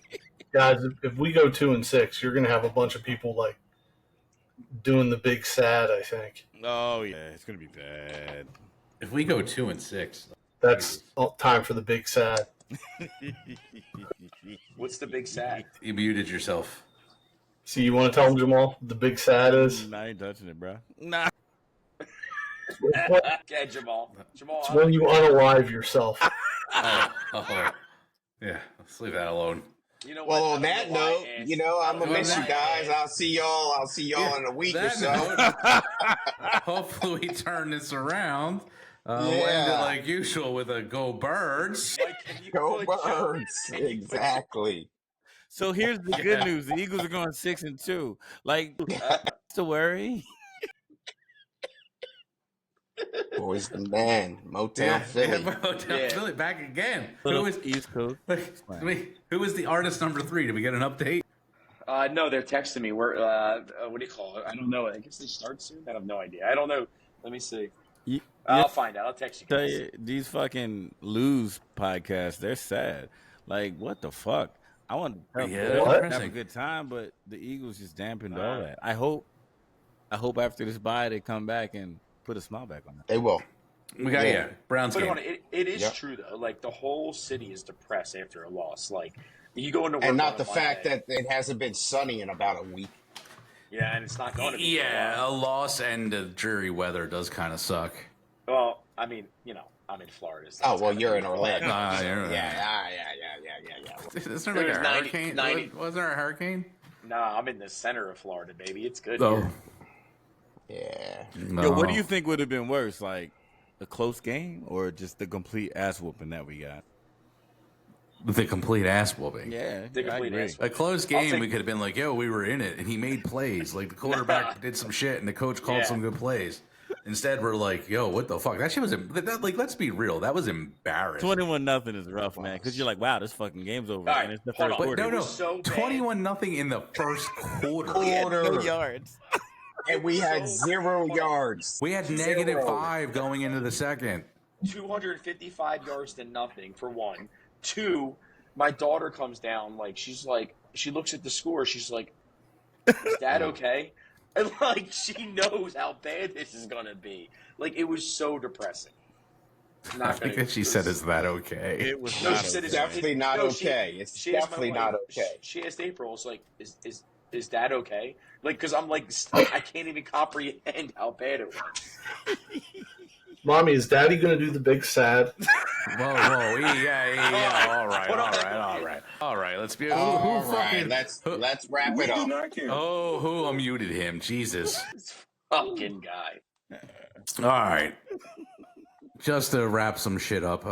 Guys, if we go 2-6, you're gonna have a bunch of people like doing the big sad. I think Oh yeah, it's gonna be bad. If we go 2-6, that's time for the big sad. What's the big sad? you muted yourself. See, you want to tell them, Jamal, the big sad is? Nah, I ain't touching it, bro. Nah. Okay, Jamal. It's when you unalive yourself. Oh. Yeah, let's leave that alone. You know what? Well, on that note, I'm gonna miss you guys. I'll see y'all in a week or so. Hopefully we turn this around. We'll end it like usual with a go Birds. Go Birds. Exactly. So here's the good news: the Eagles are going 6-2. Like, to worry. Boys the man. Motown Philly. Motown Philly back again. Who is East Coast? Who is the artist number 3? Did we get an update? No, they're texting me. We're what do you call it? I don't know. I guess they start soon. I have no idea. I don't know. Let me see. I'll find out. I'll text you Tell guys. you, these fucking lose podcasts, they're sad. Like, what the fuck? I want to have a good time, but the Eagles just dampened all that. I hope after this bye they come back and put a smile back on it. They will. We got Browns game. It is true though. Like the whole city is depressed after a loss. Like you go into work And not on the a fact Monday, that it hasn't been sunny in about a week. Yeah, and it's not going to be. Yeah, a loss and the dreary weather does kind of suck. Well, I mean, I'm in Florida. So Oh well, you're in Orlando. Yeah. Isn't there like a 90, hurricane? 90. Wasn't there a hurricane? No, I'm in the center of Florida, baby. It's good. Oh. Here. Yeah. No. Yo, what do you think would have been worse, like a close game or just the complete ass whooping that we got? The complete ass whooping. Yeah, The complete ass A close game, we could have been like, yo, we were in it, and he made plays. Like, the quarterback did some shit, and the coach called some good plays. Instead, we're like, yo, what the fuck? That shit was, let's be real. That was embarrassing. 21-0 is rough, man, because you're like, wow, this fucking game's over. Right, And it's the hold first on. quarter. It was so bad. 21-0 in the first quarter. We had no yards. And we had 0 yards. We had -5 going into the second. 255 yards to nothing for one. 2, my daughter comes down, she looks at the score, she's like, is Dad okay? And she knows how bad this is gonna be. It was so depressing. I think that she said, is that okay? It was No, not she said okay. it's definitely not okay. It's she asked my definitely not wife- okay. She asked April, it's like, is Dad okay? Because I'm I can't even comprehend how bad it was. Mommy, is Daddy going to do the big sad? Whoa, yeah. All right. Let's be. All right, let's wrap it up. Oh, who unmuted him? Jesus. This fucking guy. All right. Just to wrap some shit up.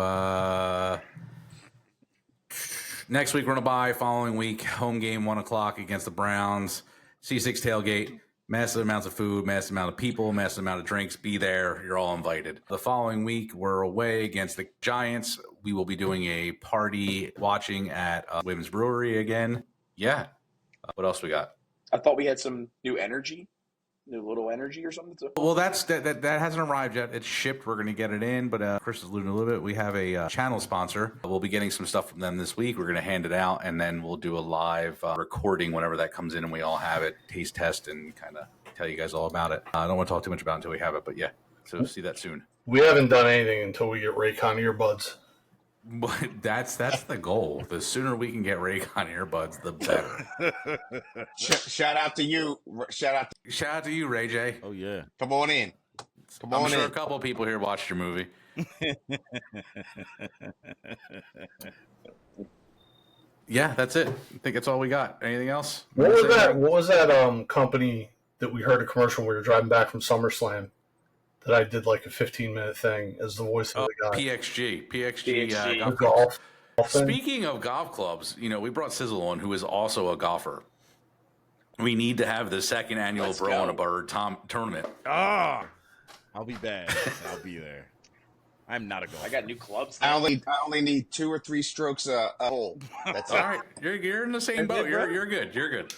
Next week we're gonna buy. Following week, home game 1:00 against the Browns. C6 tailgate. Massive amounts of food, massive amount of people, massive amount of drinks. Be there. You're all invited. The following week, we're away against the Giants. We will be doing a party watching at Women's Brewery again. Yeah. What else we got? I thought we had some new little energy or something. Well, that hasn't arrived yet. It's shipped. We're going to get it in, but Chris is alluding a little bit. We have a channel sponsor. We'll be getting some stuff from them this week. We're going to hand it out, and then we'll do a live recording whenever that comes in, and we all have it, taste test, and kind of tell you guys all about it. I don't want to talk too much about it until we have it, but yeah. So see that soon. We haven't done anything until we get Raycon earbuds. But that's the goal. The sooner we can get Raycon earbuds, the better. Shout out to you. Shout out to you, Ray J. Oh yeah. Come on in. Come on I'm sure in. a couple people here watched your movie. Yeah, that's it. I think that's all we got. Anything else? What was that? What was that company that we heard a commercial when we were driving back from SummerSlam that I did like a 15-minute thing as the voice of the guy? PXG. Golf. Speaking of golf clubs, we brought Sizzle on, who is also a golfer. We need to have the second annual Bro on a Bird tournament. I'll be bad. I'll be there. I'm not a golfer. I got new clubs. I only need 2 or 3 strokes a hole. That's all right. You're in the same boat. You're good. You're good.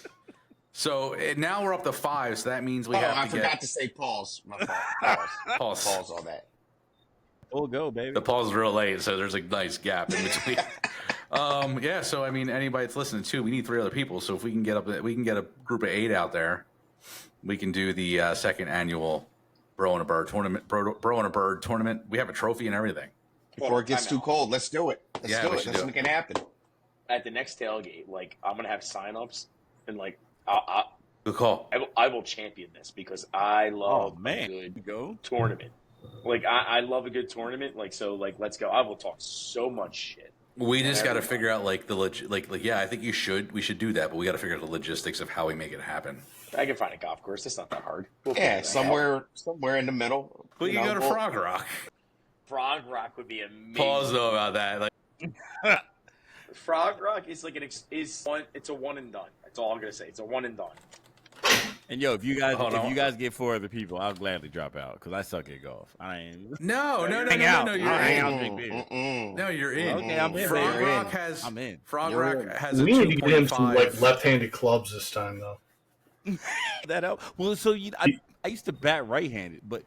So now we're up to 5. So that means we have to I forgot to say pause. My fault. Pause on that. We'll go, baby. The pause is real late, so there's a nice gap in between. Yeah. So I mean, anybody that's listening too, we need 3 other people. So if we can get a group of 8 out there, we can do the second annual Bro and a Bird tournament. Bro and a Bird tournament. We have a trophy and everything. Before it gets too cold, let's do it. Let's do it. Let's make it happen. At the next tailgate, I'm gonna have signups and good call. I will champion this because I love a good tournament. I love a good tournament. Let's go. I will talk so much shit. We just got to figure out I think we should do that, but we got to figure out the logistics of how we make it happen. I can find a golf course. It's not that hard. Somewhere in the middle. We can go to Frog Rock. Frog Rock would be amazing. Pause though about that. Frog Rock is it's a one and done. That's all I'm gonna say. It's a one and done. And if you guys get 4 other people, I'll gladly drop out because I suck at golf. I ain't. No. You're in. No, you're in. Okay, I'm in. Frog Rock has. I'm in. Frog Rock has. We need to get him some left-handed clubs this time, though. That help. Well, so I used to bat right-handed, but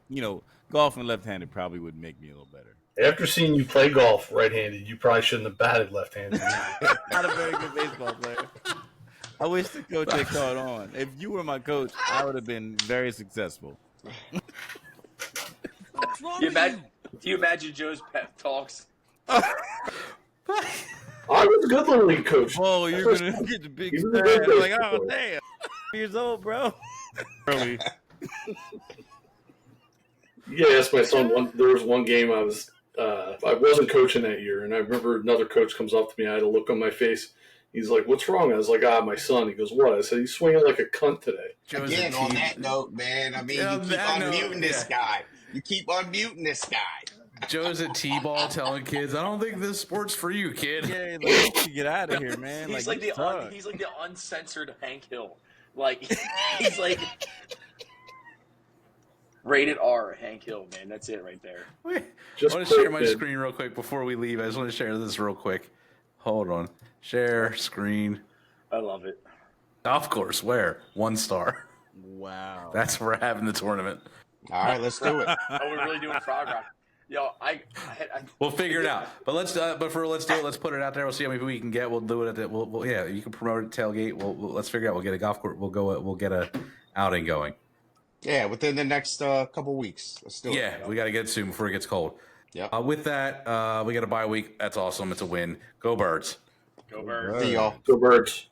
golf and left-handed probably would make me a little better. After seeing you play golf right-handed, you probably shouldn't have batted left-handed. Not a very good baseball player. I wish the coach had caught on. If you were my coach, I would have been very successful. Do you imagine Joe's pep talks? I was a good little league coach. Oh, you're going to get the big stat. Oh, damn. Years old, bro. Early. Yeah, that's my son. There was one game I wasn't coaching that year, and I remember another coach comes up to me. I had a look on my face. He's like, "What's wrong?" I was like, my son." He goes, "What?" I said, "He's swinging like a cunt today." Again, on that note, man, I mean, you keep unmuting this guy. You keep unmuting this guy. Joe's at T-ball telling kids, "I don't think this sport's for you, kid." Yeah, let's get out of here, man. He's like the uncensored Hank Hill. He's like rated R Hank Hill, man. That's it right there. I want to share my screen real quick before we leave. I just want to share this real quick. Hold on. Share screen. I love it. Golf course, where? 1 star. Wow. That's where we're having the tournament. All right, let's do it. We're really doing Frog Rock. Yo, we'll figure it out. But let's do it. Let's put it out there. We'll see how many we can get. We'll do it at the. Yeah, you can promote it tailgate. Let's figure out. We'll get a golf course. We'll get a outing going. Yeah, within the next couple weeks. Let's do it. Yeah, we got to get it soon before it gets cold. Yeah. With that, we got a bye week. That's awesome. It's a win. Go Birds. Go Birds. See y'all. Go Birds.